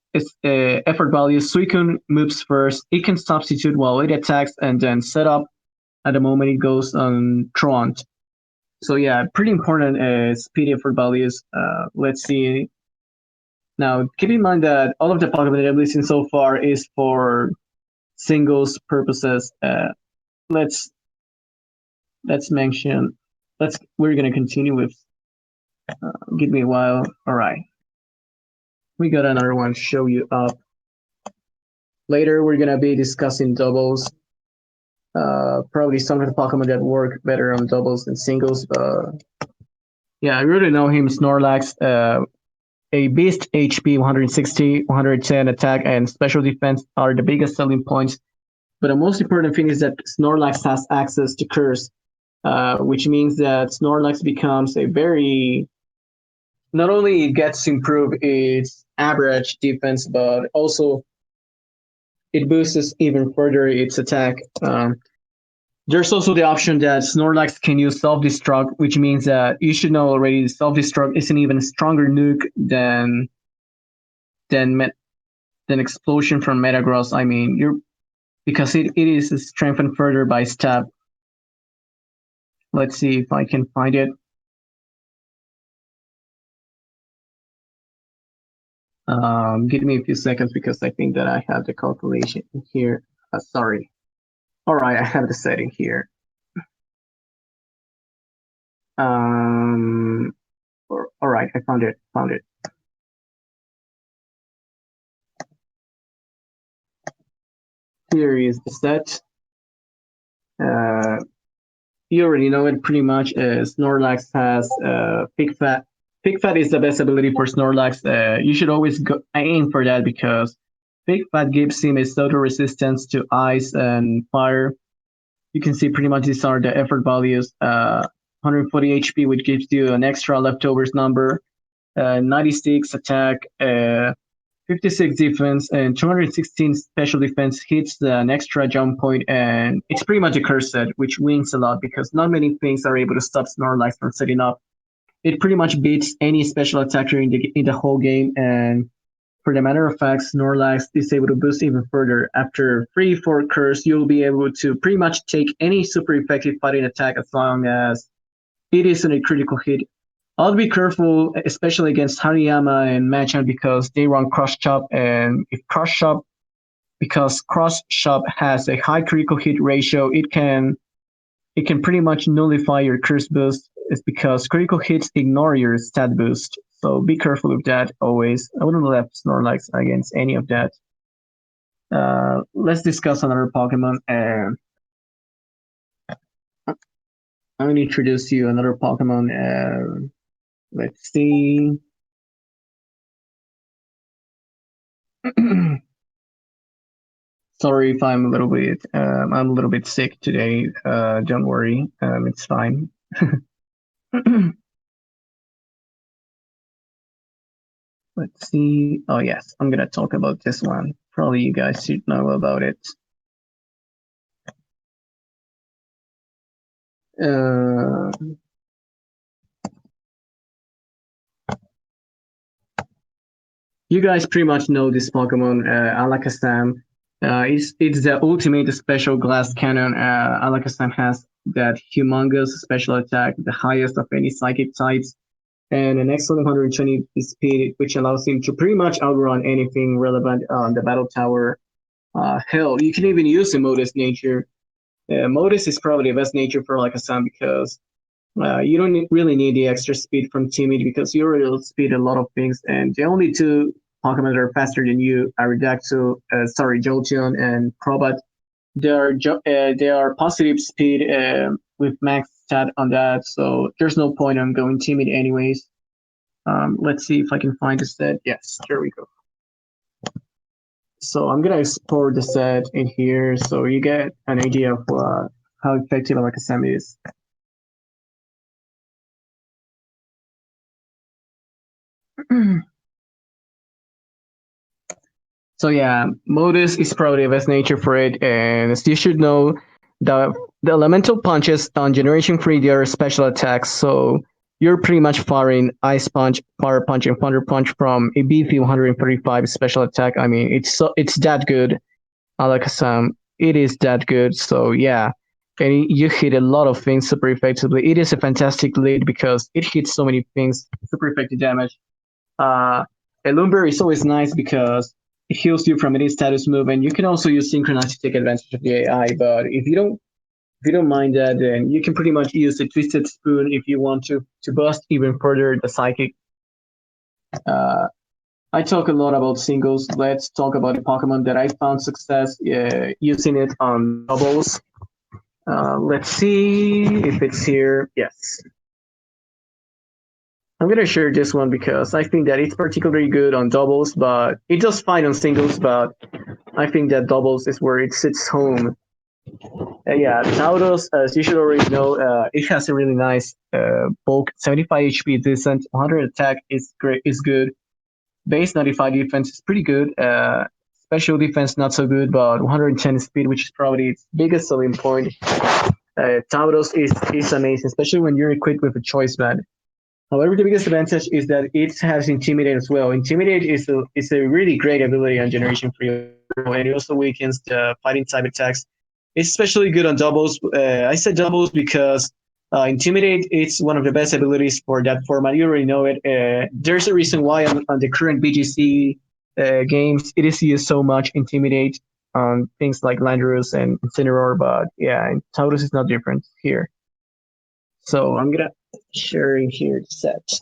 effort value, Suicune moves first. It can substitute while it attacks and then set up at the moment it goes on Tron. So yeah, pretty important speed effort values. Let's see. Now, keep in mind that all of the Pokemon that I've listened so far is for singles purposes. Let's mention. We're gonna continue with. Give me a while. All right. We got another one to show you up. Later, we're gonna be discussing doubles. Probably some of the Pokemon that work better on doubles than singles. Yeah, I really know him, Snorlax. A beast HP, 160, 110 attack, and special defense are the biggest selling points. But the most important thing is that Snorlax has access to Curse, which means that Snorlax becomes a very. Not only it gets to improve its average defense, but also it boosts even further its attack. There's also the option that Snorlax can use self-destruct, which means that you should know already self-destruct is an even stronger nuke than explosion from Metagross. I mean, because it is strengthened further by stab. Let's see if I can find it. Give me a few seconds because I think that I have the calculation here. Sorry. All right, I have the setting here. All right, I found it. Here is the set. You already know it pretty much. Snorlax has Pick Fat. Pick Fat is the best ability for Snorlax. You should always aim for that because Pick Fat gives him a total resistance to ice and fire. You can see pretty much these are the effort values. 140 HP, which gives you an extra leftovers number. 96 attack, 56 defense, and 216 special defense hits an extra jump point, and it's pretty much a curse set, which wins a lot because not many things are able to stop Snorlax from setting up. It pretty much beats any special attacker in the whole game, and for the matter of fact, Snorlax is able to boost even further. After 3-4 curse, you'll be able to pretty much take any super effective fighting attack as long as it isn't a critical hit. I'll be careful, especially against Hariyama and Machan because they run Crush Chop, and if Crush Chop, because Crush Chop has a high critical hit ratio, it can pretty much nullify your curse boost. It's because critical hits ignore your stat boost. So be careful with that always. I wouldn't let Snorlax against any of that. Let's discuss another Pokemon. I'm going to introduce you another Pokemon. Let's see. Sorry if I'm a little bit sick today. Don't worry, it's fine. Let's see. Oh yes, I'm gonna talk about this one. Probably you guys should know about it. Uh, you guys pretty much know this Pokemon, Alakazam. It's the ultimate special glass cannon. Alakazam has that humongous special attack, the highest of any psychic types, and an excellent 120 speed, which allows him to pretty much outrun anything relevant on the battle tower. Hell, you can even use the Modus nature. Modus is probably the best nature for Alakazam because you don't really need the extra speed from Timid because you already speed a lot of things, and the only two Pokemon that are faster than you are Jolteon and Crobat. They are positive speed with max stat on that, so there's no point on going Timid anyways. Let's see if I can find the set. Yes, here we go. So I'm gonna export the set in here so you get an idea of how effective Alakazam is. So yeah, Modus is probably the best nature for it, and as you should know, the elemental punches on Generation 3 they are special attacks, so you're pretty much firing Ice Punch, Fire Punch, and Thunder Punch from a beefy 135 special attack. I mean, it's that good, Alakazam. It is that good. So yeah, and you hit a lot of things super effectively. It is a fantastic lead because it hits so many things super effective damage. Uh, a Lumber is always nice because it heals you from any status move, and you can also use Synchronize to take advantage of the AI. But if you don't mind that, then you can pretty much use the Twisted Spoon if you want to bust even further the Psychic. Uh, I talk a lot about singles. Let's talk about the Pokemon that I found success using it on doubles. Let's see if it's here. Yes. I'm gonna share this one because I think that it's particularly good on doubles, but it does fine on singles. But I think that doubles is where it sits home. Yeah, Tauros, as you should already know, it has a really nice bulk, 75 HP, decent, 100 attack is great, is good. Base 95 defense is pretty good. Special defense not so good, but 110 speed, which is probably its biggest selling point. Tauros is amazing, especially when you're equipped with a choice band. However, the biggest advantage is that it has Intimidate as well. Intimidate is a really great ability on Generation 3, and it also weakens the fighting type attacks. It's especially good on doubles. I said doubles because Intimidate is one of the best abilities for that format. You already know it. There's a reason why on the current BGC games it is used so much. Intimidate on things like Landorus and Incineroar, but yeah, Taurus is not different here. So I'm gonna share in here the set.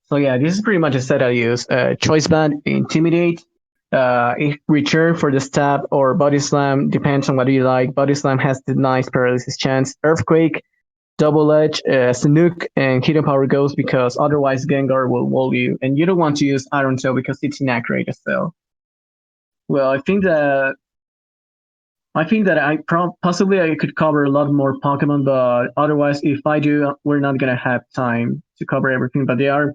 So yeah, this is pretty much a set I use. Choice Band, Intimidate, return for the stab or Body Slam, depends on what you like. Body Slam has the nice paralysis chance. Earthquake, Double Edge, Sanook, and Hidden Power goes because otherwise Gengar will wall you. And you don't want to use Iron Tail because it's inaccurate as well. Well, I think that possibly I could cover a lot more Pokemon, but otherwise, if I do, we're not gonna have time to cover everything. But there are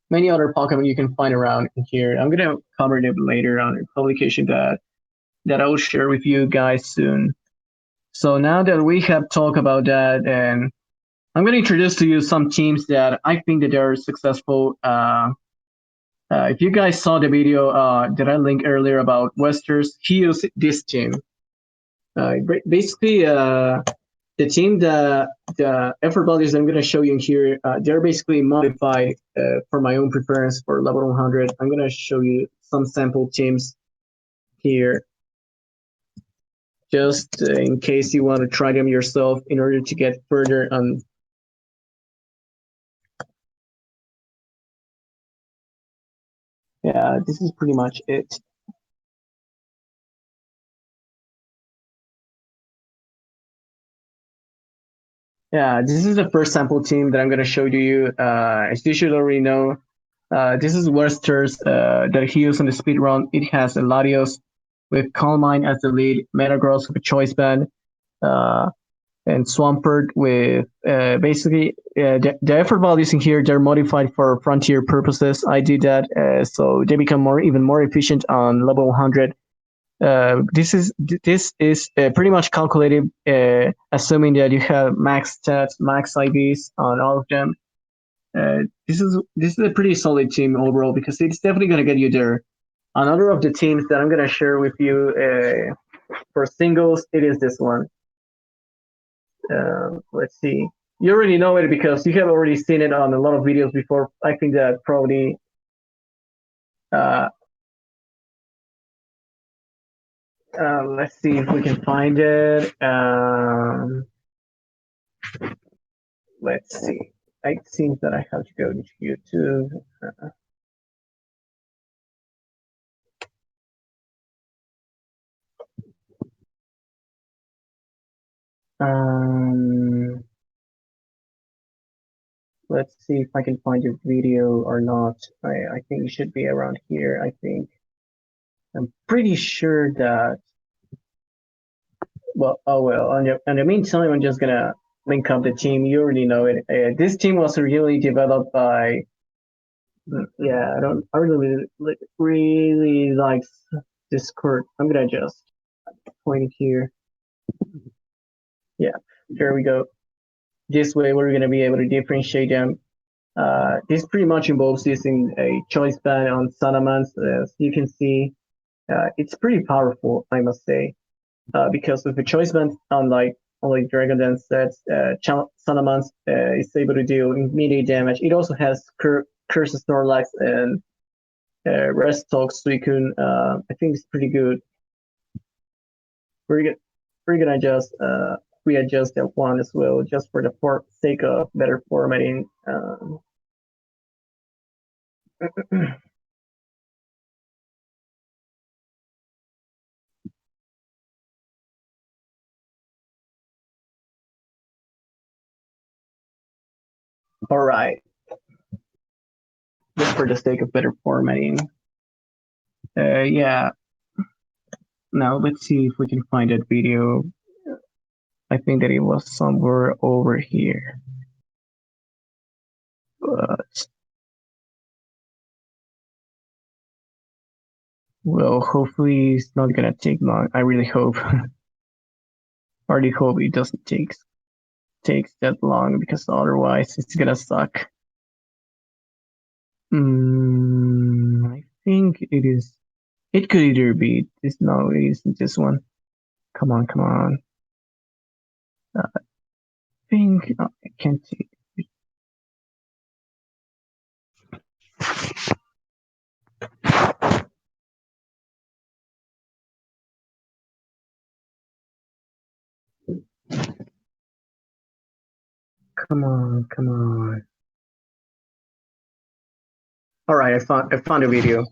many other Pokemon you can find around here. I'm gonna cover them later on a publication that I will share with you guys soon. So now that we have talked about that, and I'm gonna introduce to you some teams that I think that they're successful. If you guys saw the video that I linked earlier about Westers, he used this team. Basically, the team, the effort values I'm going to show you here, they're basically modified for my own preference for level 100. I'm going to show you some sample teams here, just in case you want to try them yourself in order to get further on. Yeah, this is pretty much it. Yeah, this is the first sample team that I'm going to show to you. As you should already know, this is Wester's that he used on the speed run. It has a Latios, with Calm Mind as the lead, Metagross with a choice band, and Swampert with basically the effort values in here, they're modified for frontier purposes. I do that so they become even more efficient on level 100. This is pretty much calculated, assuming that you have max stats, max IVs on all of them. This is a pretty solid team overall because it's definitely going to get you there. Another of the teams that I'm going to share with you for singles, it is this one. Let's see. You already know it because you have already seen it on a lot of videos before. I think that probably let's see if we can find it. Let's see. It seems that I have to go to YouTube. Let's see if I can find your video or not. I think it should be around here. I think. I'm pretty sure that. Well, oh well. In the meantime, I'm just gonna link up the team. You already know it. This team was originally developed by. Yeah, I really like Discord. I'm gonna just point it here. Yeah, there we go. This way, we're gonna be able to differentiate them. This pretty much involves using a choice band on Salamence. As you can see, it's pretty powerful, I must say. Because with a choice band, unlike Dragon Dance sets, Salamence is able to deal immediate damage. It also has Curse Snorlax and Rest Talk Suicune. I think it's pretty good. We're gonna just readjust that one as well, just for the sake of better formatting. All right. Just for the sake of better formatting. Yeah. Now let's see if we can find that video. I think that it was somewhere over here. But well, hopefully it's not gonna take long. I really hope. I really hope it doesn't take that long because otherwise it's gonna suck. I think it is. It could either be this. No, it isn't this one. Come on, come on. I think I can't see. Come on, come on. All right, I found a video.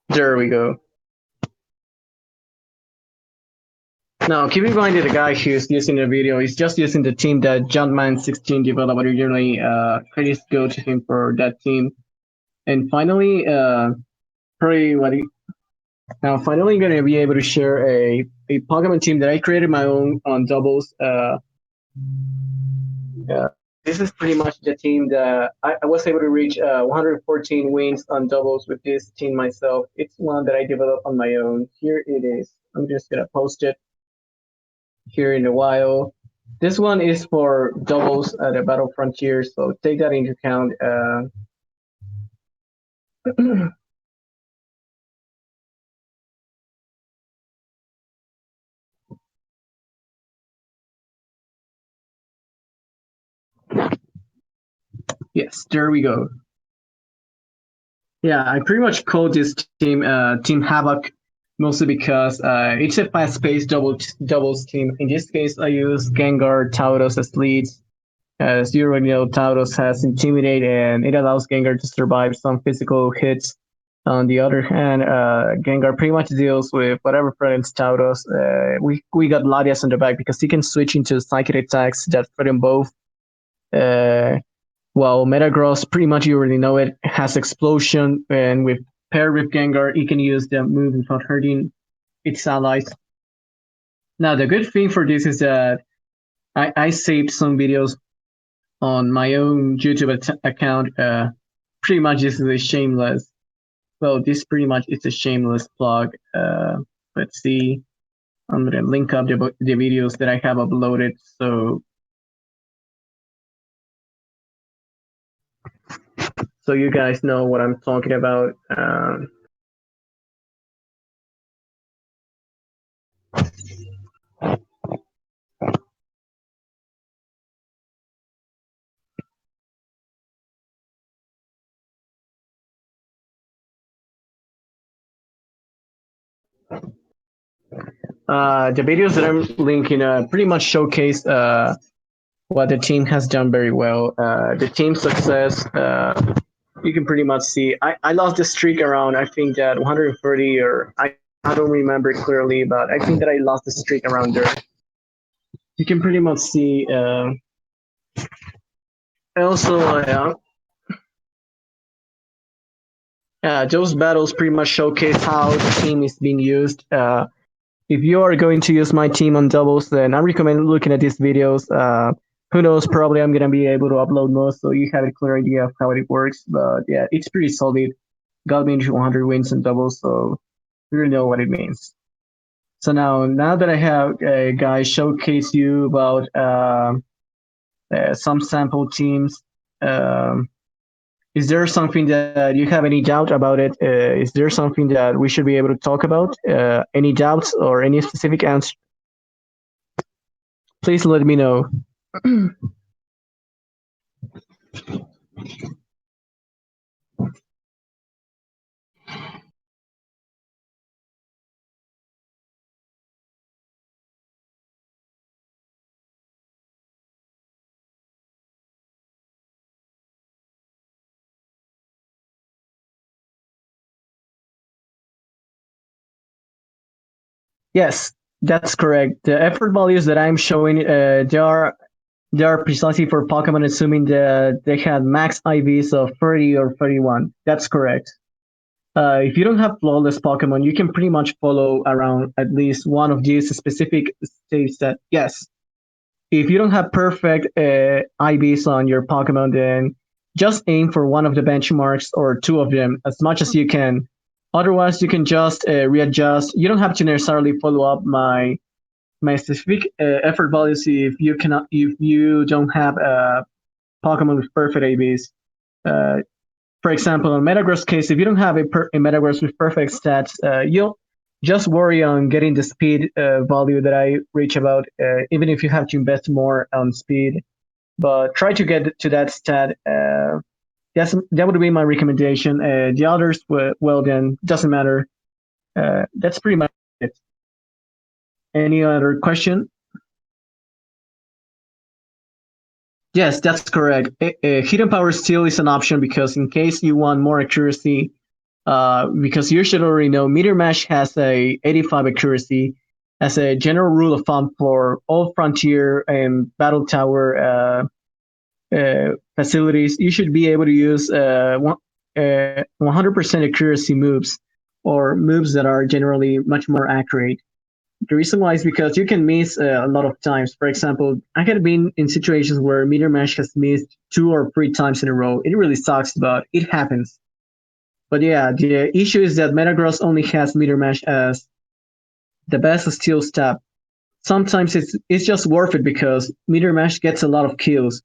There we go. Now, keep in mind that the guy who's using the video is just using the team that Jumpman16 developed originally. Credits go to him for that team. And finally, finally going to be able to share a Pokemon team that I created my own on doubles. This is pretty much the team that I was able to reach 114 wins on doubles with this team myself. It's one that I developed on my own. Here it is. I'm just going to post it here in a while. This one is for doubles at the Battle Frontier, so take that into account. Yes, there we go. Yeah, I pretty much called this team Team Havoc, mostly because it's a fast-paced doubles team. In this case, I use Gengar, Tauros as leads. As you already know, Tauros has Intimidate, and it allows Gengar to survive some physical hits. On the other hand, Gengar pretty much deals with whatever threatens Tauros. We got Latias on the back because he can switch into psychic attacks that threaten both Well, Metagross, pretty much you already know it, has explosion, and with paired with Gengar, it can use the move without hurting its allies. Now, the good thing for this is that I saved some videos on my own YouTube account. Pretty much this is a shameless. Well, this pretty much is a shameless plug. Let's see. I'm gonna link up the videos that I have uploaded. So you guys know what I'm talking about. The videos that I'm linking pretty much showcase what the team has done very well. The team success, you can pretty much see. I lost the streak around, I think that 130, or I don't remember clearly, but I think that I lost the streak around there. You can pretty much see. Also, those battles pretty much showcase how the team is being used. If you are going to use my team on doubles, then I recommend looking at these videos. Who knows? Probably I'm gonna be able to upload most, so you have a clear idea of how it works. But yeah, it's pretty solid. Got me into 100 wins in doubles, so you really know what it means. So now that I have guys showcase you about some sample teams, um, is there something that you have any doubt about it? Is there something that we should be able to talk about? Any doubts or any specific answer? Please let me know. Yes, that's correct. The effort values that I'm showing, they are precisely for Pokemon, assuming that they had max IVs of 30 or 31. That's correct. If you don't have flawless Pokemon, you can pretty much follow around at least one of these specific states that, yes, if you don't have perfect IVs on your Pokemon, then just aim for one of the benchmarks or two of them as much as you can. Otherwise, you can just readjust. You don't have to necessarily follow up my specific effort values if you don't have a Pokemon with perfect ABs. Uh, for example, in Metagross case, if you don't have a Metagross with perfect stats, you'll just worry on getting the speed value that I reach about, even if you have to invest more on speed. But try to get to that stat. That would be my recommendation. The others, well, then doesn't matter. That's pretty much it. Any other question? Yes, that's correct. Hidden power still is an option because in case you want more accuracy, because you should already know Meteor Mash has a 85 accuracy as a general rule of thumb for all Frontier and Battle Tower facilities. You should be able to use 100% accuracy moves or moves that are generally much more accurate. The reason why is because you can miss a lot of times. For example, I had been in situations where Meteor Mash has missed 2 or 3 times in a row. It really sucks, but it happens. But yeah, the issue is that Metagross only has Meteor Mash as the best steal stab. Sometimes it's just worth it because Meteor Mash gets a lot of kills.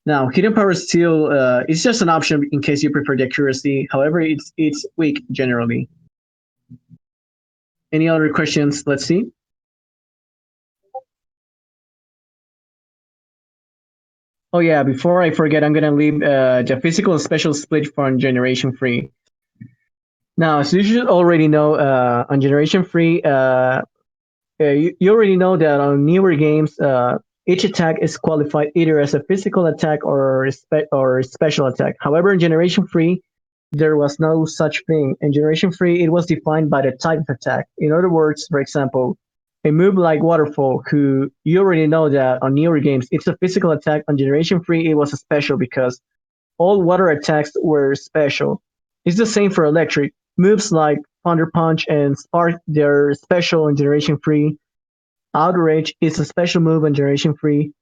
Now, Hidden Power Steal is just an option in case you prefer the accuracy. However, it's weak generally. Any other questions? Let's see. Oh yeah, before I forget, I'm gonna leave the physical and special split for Generation 3. Now, as you should already know, on Generation 3, you already know that on newer games, each attack is qualified either as a physical attack or special attack. However, in Generation 3, there was no such thing. In Generation 3, it was defined by the type of attack. In other words, for example, a move like Waterfall, who you already know that on newer games, it's a physical attack. On Generation 3, it was a special because all water attacks were special. It's the same for electric. Moves like Thunder Punch and Spark, they're special and generation free. Outrage is a special move and generation free.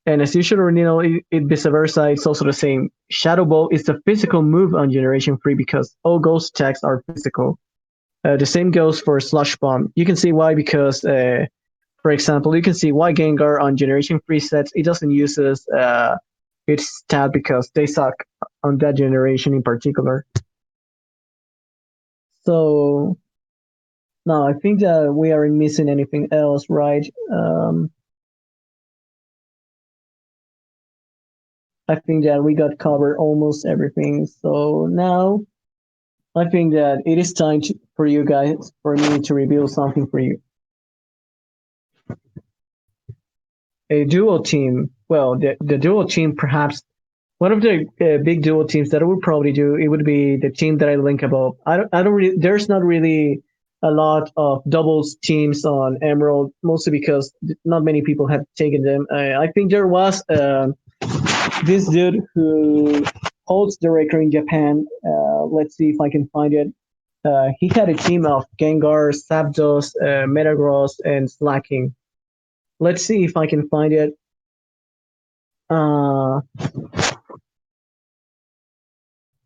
And as you should already know, vice versa, it's also the same. Shadow Ball is the physical move on generation free because all ghost attacks are physical. The same goes for Slush Bomb. You can see why because, for example, you can see why Gengar on generation free sets, it doesn't use its stat because they suck on that generation in particular. So no, I think that we aren't missing anything else, right? I think that we got covered almost everything. So now I think that it is time for you guys, for me to reveal something for you. A duo team. Well, the duo team, perhaps one of the big duo teams that I would probably do, it would be the team that I link above. I don't really, there's not really a lot of doubles teams on Emerald, mostly because not many people have taken them. I think there was this dude who holds the record in Japan. Let's see if I can find it. He had a team of Gengar, Zapdos, Metagross, and Slacking. Let's see if I can find it. Uh,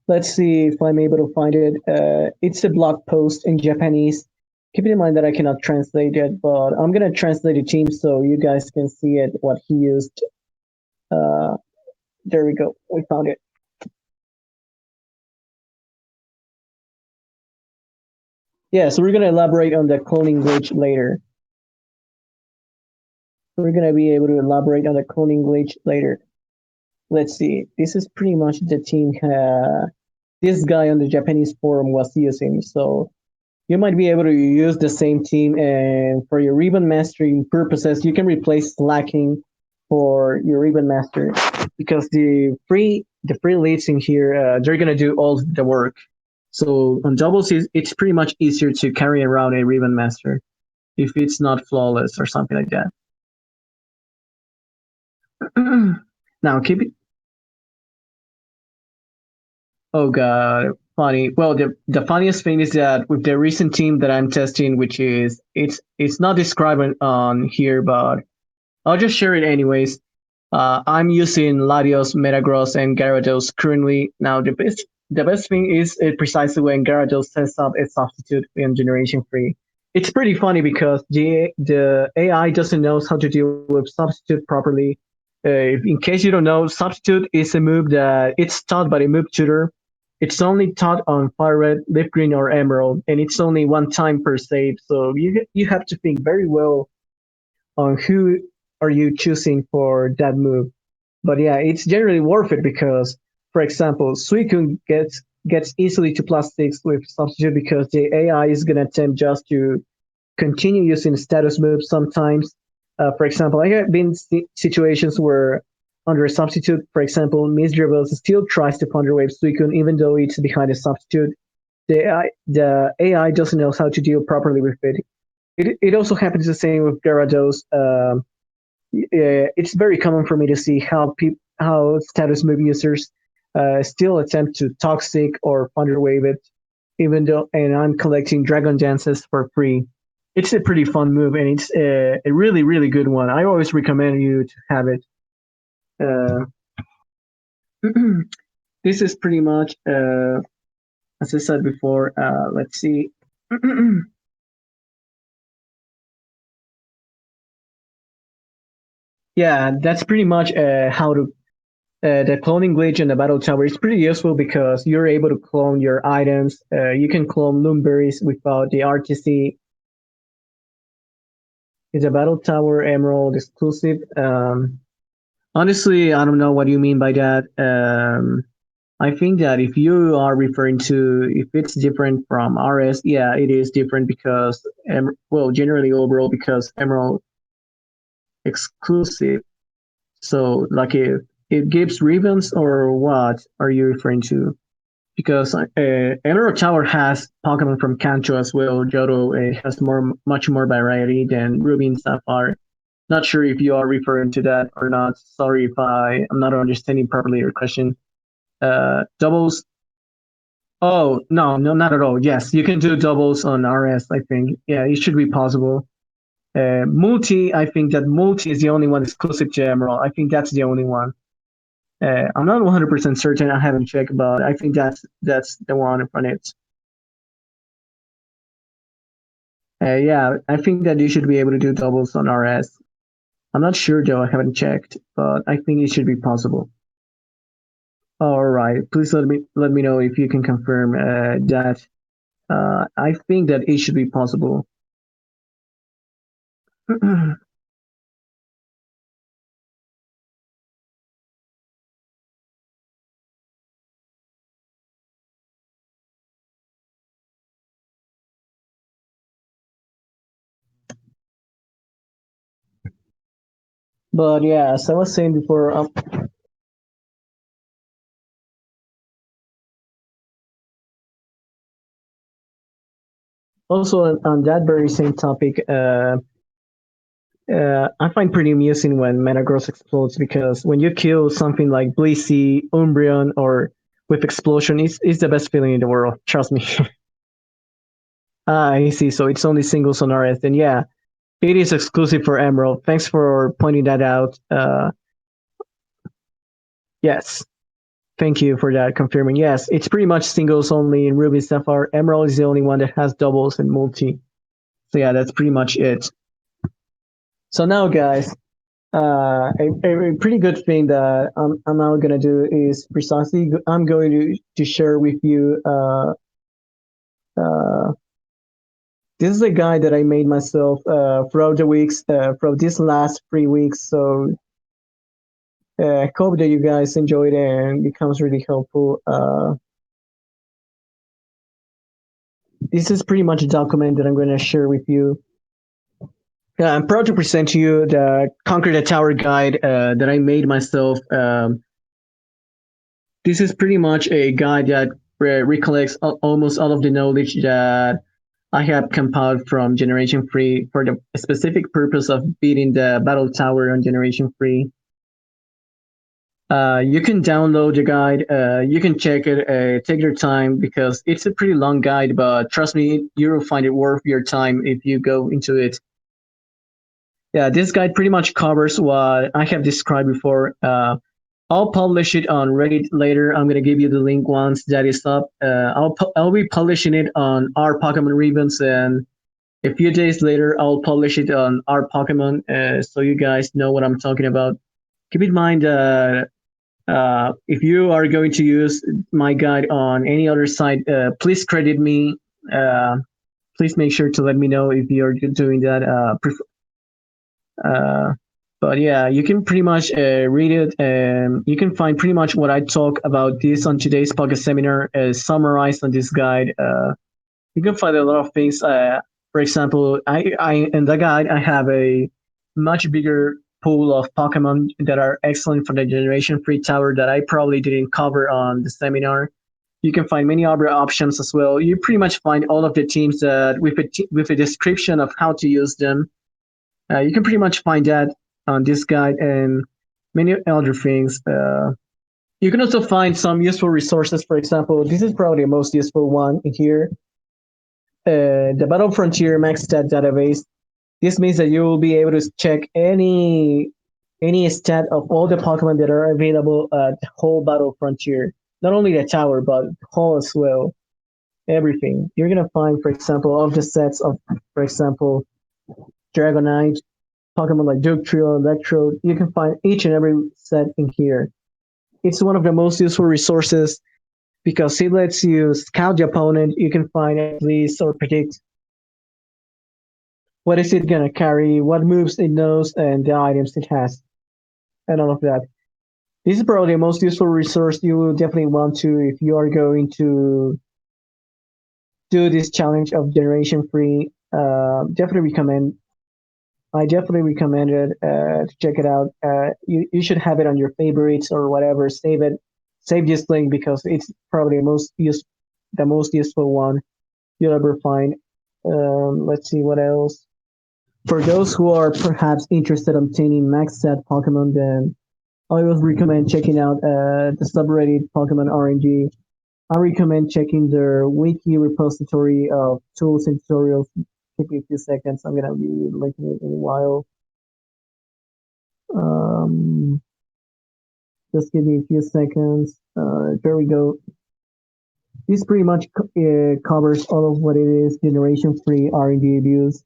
let's see if I'm able to find it. It's a blog post in Japanese. Keep in mind that I cannot translate it, but I'm gonna translate the team so you guys can see it. What he used. There we go. We found it. Yeah, so we're gonna elaborate on the cloning glitch later. We're gonna be able to elaborate on the cloning glitch later. Let's see. This is pretty much the team this guy on the Japanese forum was using. So you might be able to use the same team, and for your ribbon mastering purposes, you can replace slacking for your ribbon master because the free leads in here, they're gonna do all the work. So on doubles, it's pretty much easier to carry around a ribbon master if it's not flawless or something like that. Now keep it. Oh god, funny. Well, the funniest thing is that with the recent team that I'm testing, which is it's not described on here, but I'll just share it anyways. I'm using Latios, Metagross, and Gyarados currently. Now the best thing is precisely when Gyarados sets up a substitute in Generation 3. It's pretty funny because the AI doesn't know how to deal with substitute properly. In case you don't know, substitute is a move that it's taught by the move tutor. It's only taught on Fire Red, Leaf Green, or Emerald, and it's only one time per save. So you have to think very well on who are you choosing for that move. But yeah, it's generally worth it because, for example, Suicune gets easily to +6 with substitute because the AI is gonna attempt just to continue using status moves sometimes. For example, I have been situations where under a substitute, for example, Miss Dribbles still tries to Thunderwave Suicune even though it's behind a substitute. The AI doesn't know how to deal properly with it. It also happens the same with Gyarados. It's very common for me to see how status move users still attempt to Toxic or Thunderwave it, even though and I'm collecting Dragon Dances for free. It's a pretty fun move and it's a really really good one. I always recommend you to have it. Uh, this is pretty much as I said before. Let's see. Yeah, that's pretty much how to the cloning glitch in the battle tower is pretty useful because you're able to clone your items. You can clone Loomberries without the RTC. It's a battle tower emerald exclusive. Honestly, I don't know what you mean by that. I think that if you are referring to if it's different from RS, yeah, it is different because well, generally overall because emerald exclusive. So like if it gives ribbons or what are you referring to? Because Emerald Tower has Pokemon from Kanto as well. Johto has much more variety than Ruby and Sapphire. Not sure if you are referring to that or not. Sorry if I'm not understanding properly your question. doubles. Oh no, no, not at all. Yes, you can do doubles on RS. I think yeah, it should be possible. Multi, I think that multi is the only one exclusive to Emerald. I think that's the only one. I'm not 100% certain. I haven't checked, but I think that's the one on it. Yeah, I think that you should be able to do doubles on RS. I'm not sure though. I haven't checked, but I think it should be possible. All right, please let me know if you can confirm that. I think that it should be possible. But yeah, as I was saying before, also on that very same topic, I find pretty amusing when Metagross explodes because when you kill something like Blissey, Umbreon, or with explosion, it's the best feeling in the world. Trust me. I see. So it's only singles on RS. Then yeah, it is exclusive for Emerald. Thanks for pointing that out. Yes. Thank you for that confirming. Yes, it's pretty much singles only in Ruby Sapphire. Emerald is the only one that has doubles and multi. So yeah, that's pretty much it. So now, guys, a pretty good thing that I'm now gonna do is precisely I'm going to share with you. Uh, this is a guide that I made myself throughout the weeks, throughout these last 3 weeks. So I hope that you guys enjoyed it and becomes really helpful. This is pretty much a document that I'm going to share with you. I'm proud to present to you the Conquer the Tower guide that I made myself. This is pretty much a guide that recollects almost all of the knowledge that I have compiled from Generation 3 for the specific purpose of beating the Battle Tower on Generation 3. You can download the guide. You can check it. Take your time because it's a pretty long guide, but trust me, you will find it worth your time if you go into it. Yeah, this guide pretty much covers what I have described before. I'll publish it on Reddit later. I'm gonna give you the link once that is up. I'll be publishing it on our PokemonRibbons, and a few days later I'll publish it on our Pokemon, so you guys know what I'm talking about. Keep in mind if you are going to use my guide on any other site, please credit me. Please make sure to let me know if you're doing that. Uh, but yeah, you can pretty much read it, and you can find pretty much what I talk about this on today's PokeSeminar summarized on this guide. You can find a lot of things. For example, I in the guide I have a much bigger pool of Pokemon that are excellent for the Generation 3 Tower that I probably didn't cover on the seminar. You can find many other options as well. You pretty much find all of the teams that with a description of how to use them. You can pretty much find that on this guide and many other things. You can also find some useful resources. For example, this is probably the most useful one in here. The Battle Frontier Max Stat Database. This means that you will be able to check any stat of all the Pokemon that are available at the whole Battle Frontier. Not only the tower, but the whole as well. Everything. You're gonna find, for example, all of the sets of, for example, Dragonite, Pokemon like Dugtrio, Electrode. You can find each and every set in here. It's one of the most useful resources because it lets you scout the opponent. You can find at least or predict what is it gonna carry, what moves it knows, and the items it has, and all of that. This is probably the most useful resource you will definitely want to if you are going to do this challenge of Generation 3. Definitely recommend. I definitely recommend it to check it out. You should have it on your favorites or whatever. Save it. Save this link because it's probably the most useful one you'll ever find. Let's see what else. For those who are perhaps interested in obtaining max set Pokemon, then I always recommend checking out the subreddit Pokemon RNG. I recommend checking their wiki repository of tools and tutorials. Take me a few seconds. I'm gonna be linking it in a while. Um, just give me a few seconds. There we go. This pretty much covers all of what it is generation free R&D abuse.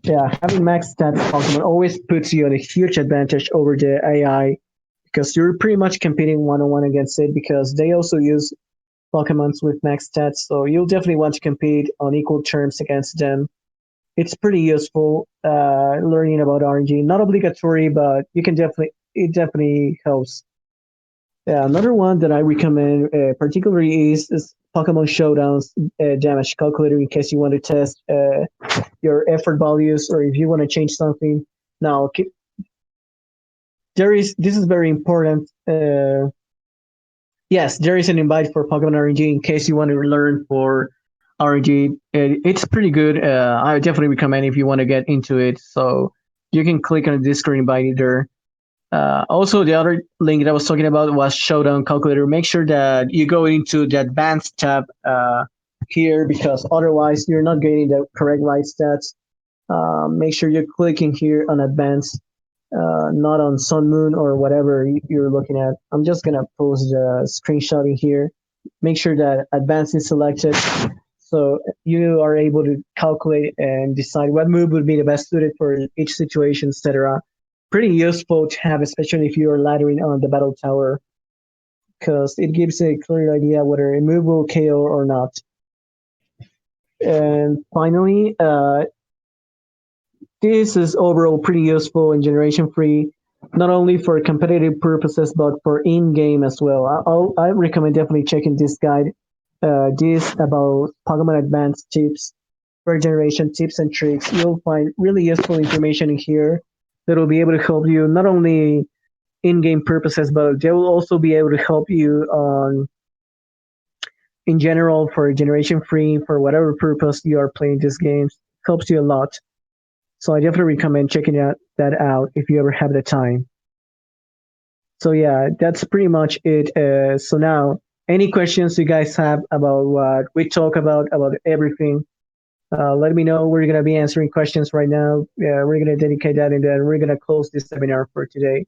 Yeah, having max stats Pokemon always puts you at a huge advantage over the AI because you're pretty much competing one on one against it because they also use Pokemons with max stats, so you'll definitely want to compete on equal terms against them. It's pretty useful learning about RNG. Not obligatory, but you can definitely it definitely helps. Yeah, another one that I recommend particularly is Pokemon Showdown's damage calculator in case you want to test your effort values or if you want to change something. Now, there is this is very important. Yes, there is an invite for Pokemon RNG in case you want to learn for RNG. It's pretty good. I definitely recommend if you want to get into it. So you can click on the Discord invite there. Also, the other link that I was talking about was Showdown Calculator. Make sure that you go into the Advanced tab here because otherwise you're not getting the correct right stats. Make sure you're clicking here on Advanced, not on Sun Moon or whatever you're looking at. I'm just gonna post the screenshot in here. Make sure that Advanced is selected so you are able to calculate and decide what move would be the best suited for each situation, etc. Pretty useful to have, especially if you are laddering on the battle tower, because it gives a clear idea whether a move will KO or not. And finally, this is overall pretty useful and generation free, not only for competitive purposes but for in-game as well. I recommend definitely checking this guide. This about Pokemon Advance tips, for generation tips and tricks. You'll find really useful information in here that will be able to help you not only in-game purposes, but they will also be able to help you on in general for generation free for whatever purpose you are playing these games. Helps you a lot. So I definitely recommend checking that out if you ever have the time. So yeah, that's pretty much it. So now, any questions you guys have about what we talk about everything, let me know. We're gonna be answering questions right now. We're gonna dedicate that, and then we're gonna close this seminar for today.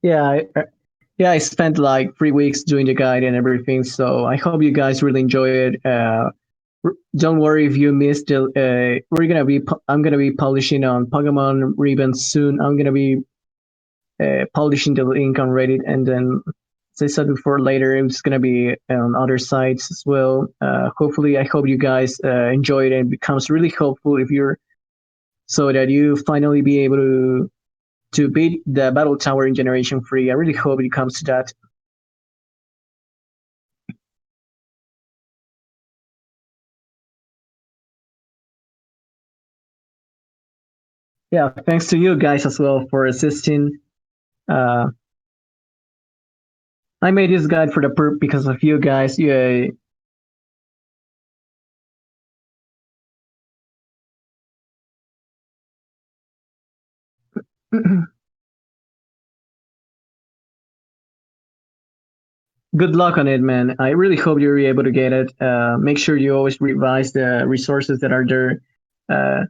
Yeah, yeah, I spent like 3 weeks doing the guide and everything, so I hope you guys really enjoy it. Don't worry if you missed the. I'm gonna be publishing on PokemonRibbons soon. I'm gonna be publishing the link on Reddit, and then, as I said before, later it's gonna be on other sites as well. Hopefully, I hope you guys enjoy it and it becomes really helpful if you're so that you finally be able to beat the battle tower in generation free. I really hope it comes to that. Yeah, thanks to you guys as well for assisting. Uh, I made this guide for the perp because of you guys. Yeah. Good luck on it, man. I really hope you're able to get it. Make sure you always revise the resources that are there. Uh,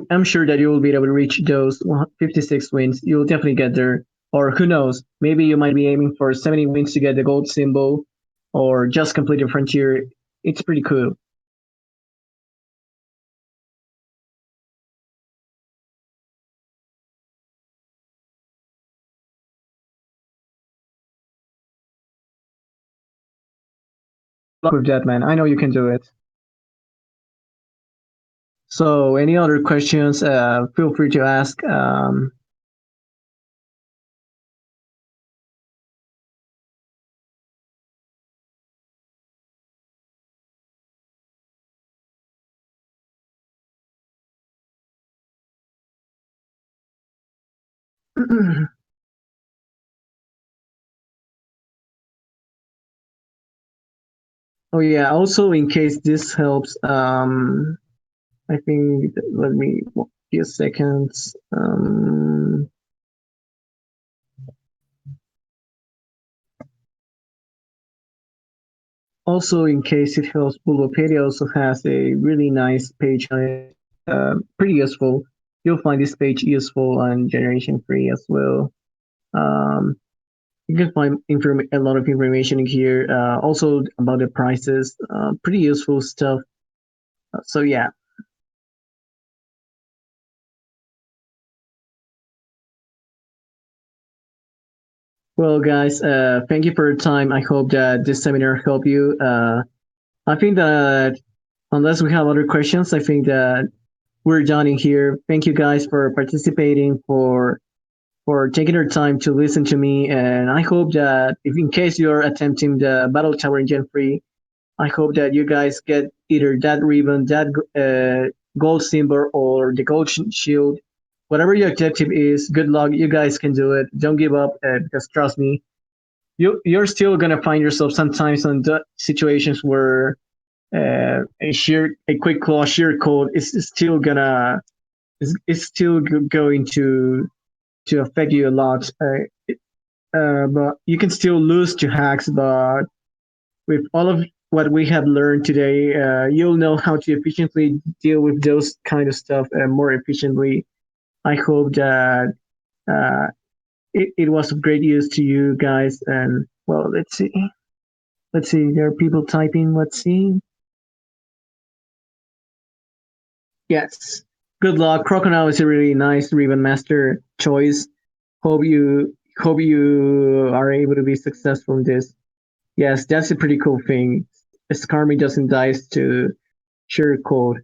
I'm sure that you will be able to reach those 56 wins. You'll definitely get there. Or who knows? Maybe you might be aiming for 70 wins to get the gold symbol, or just complete the frontier. It's pretty cool. Good luck with that, man. I know you can do it. So, any other questions? Feel free to ask. Oh yeah. Also, in case this helps, I think let me few seconds. Also, in case it helps, Bulbapedia also has a really nice page on it. Pretty useful. You'll find this page useful on Generation 3 as well. Um, you can find a lot of information in here. Also about the prices. Pretty useful stuff. So yeah. Well, guys, thank you for your time. I hope that this seminar helped you. I think that unless we have other questions, I think that we're done in here. Thank you guys for participating, for taking your time to listen to me. And I hope that if in case you're attempting the Battle Tower in Gen 3, I hope that you guys get either that ribbon, that gold symbol, or the gold shield. Whatever your objective is, good luck. You guys can do it. Don't give up, because trust me, you're still gonna find yourself sometimes in the situations where a quick claw sheer code is still gonna is still going to affect you a lot. But you can still lose to hacks. But with all of what we have learned today, you'll know how to efficiently deal with those kind of stuff more efficiently. I hope that uh, it was of great use to you guys. And well, let's see. Let's see. There are people typing. Let's see. Yes. Good luck. Crocodile is a really nice Ribbon Master choice. Hope you are able to be successful in this. Yes, that's a pretty cool thing. Skarmy doesn't dice to sure code.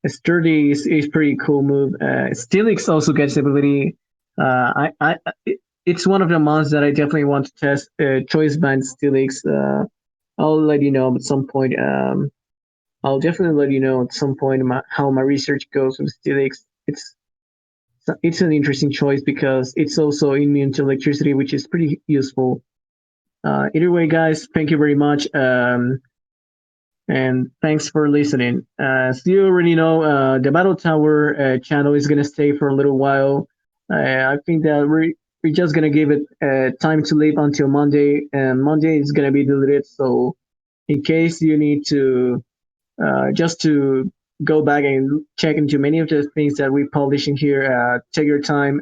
Sturdy is pretty cool move. Steelix also gets the ability. It's one of the mons that I definitely want to test. Choice band Steelix. I'll let you know at some point. I'll definitely let you know at some point how my research goes with Steelix. It's an interesting choice because it's also immune to electricity, which is pretty useful. Either way, guys, thank you very much. And thanks for listening. As you already know, the Battle Tower channel is going to stay for a little while. I think that we're just going to give it time to live until Monday, and Monday is going to be deleted. So, in case you need to just to go back and check into many of the things that we publish in here, take your time.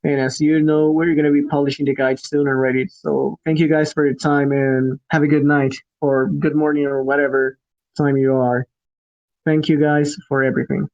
And as you know, we're going to be publishing the guide soon already. So thank you guys for your time and have a good night or good morning or whatever time you are. Thank you guys for everything.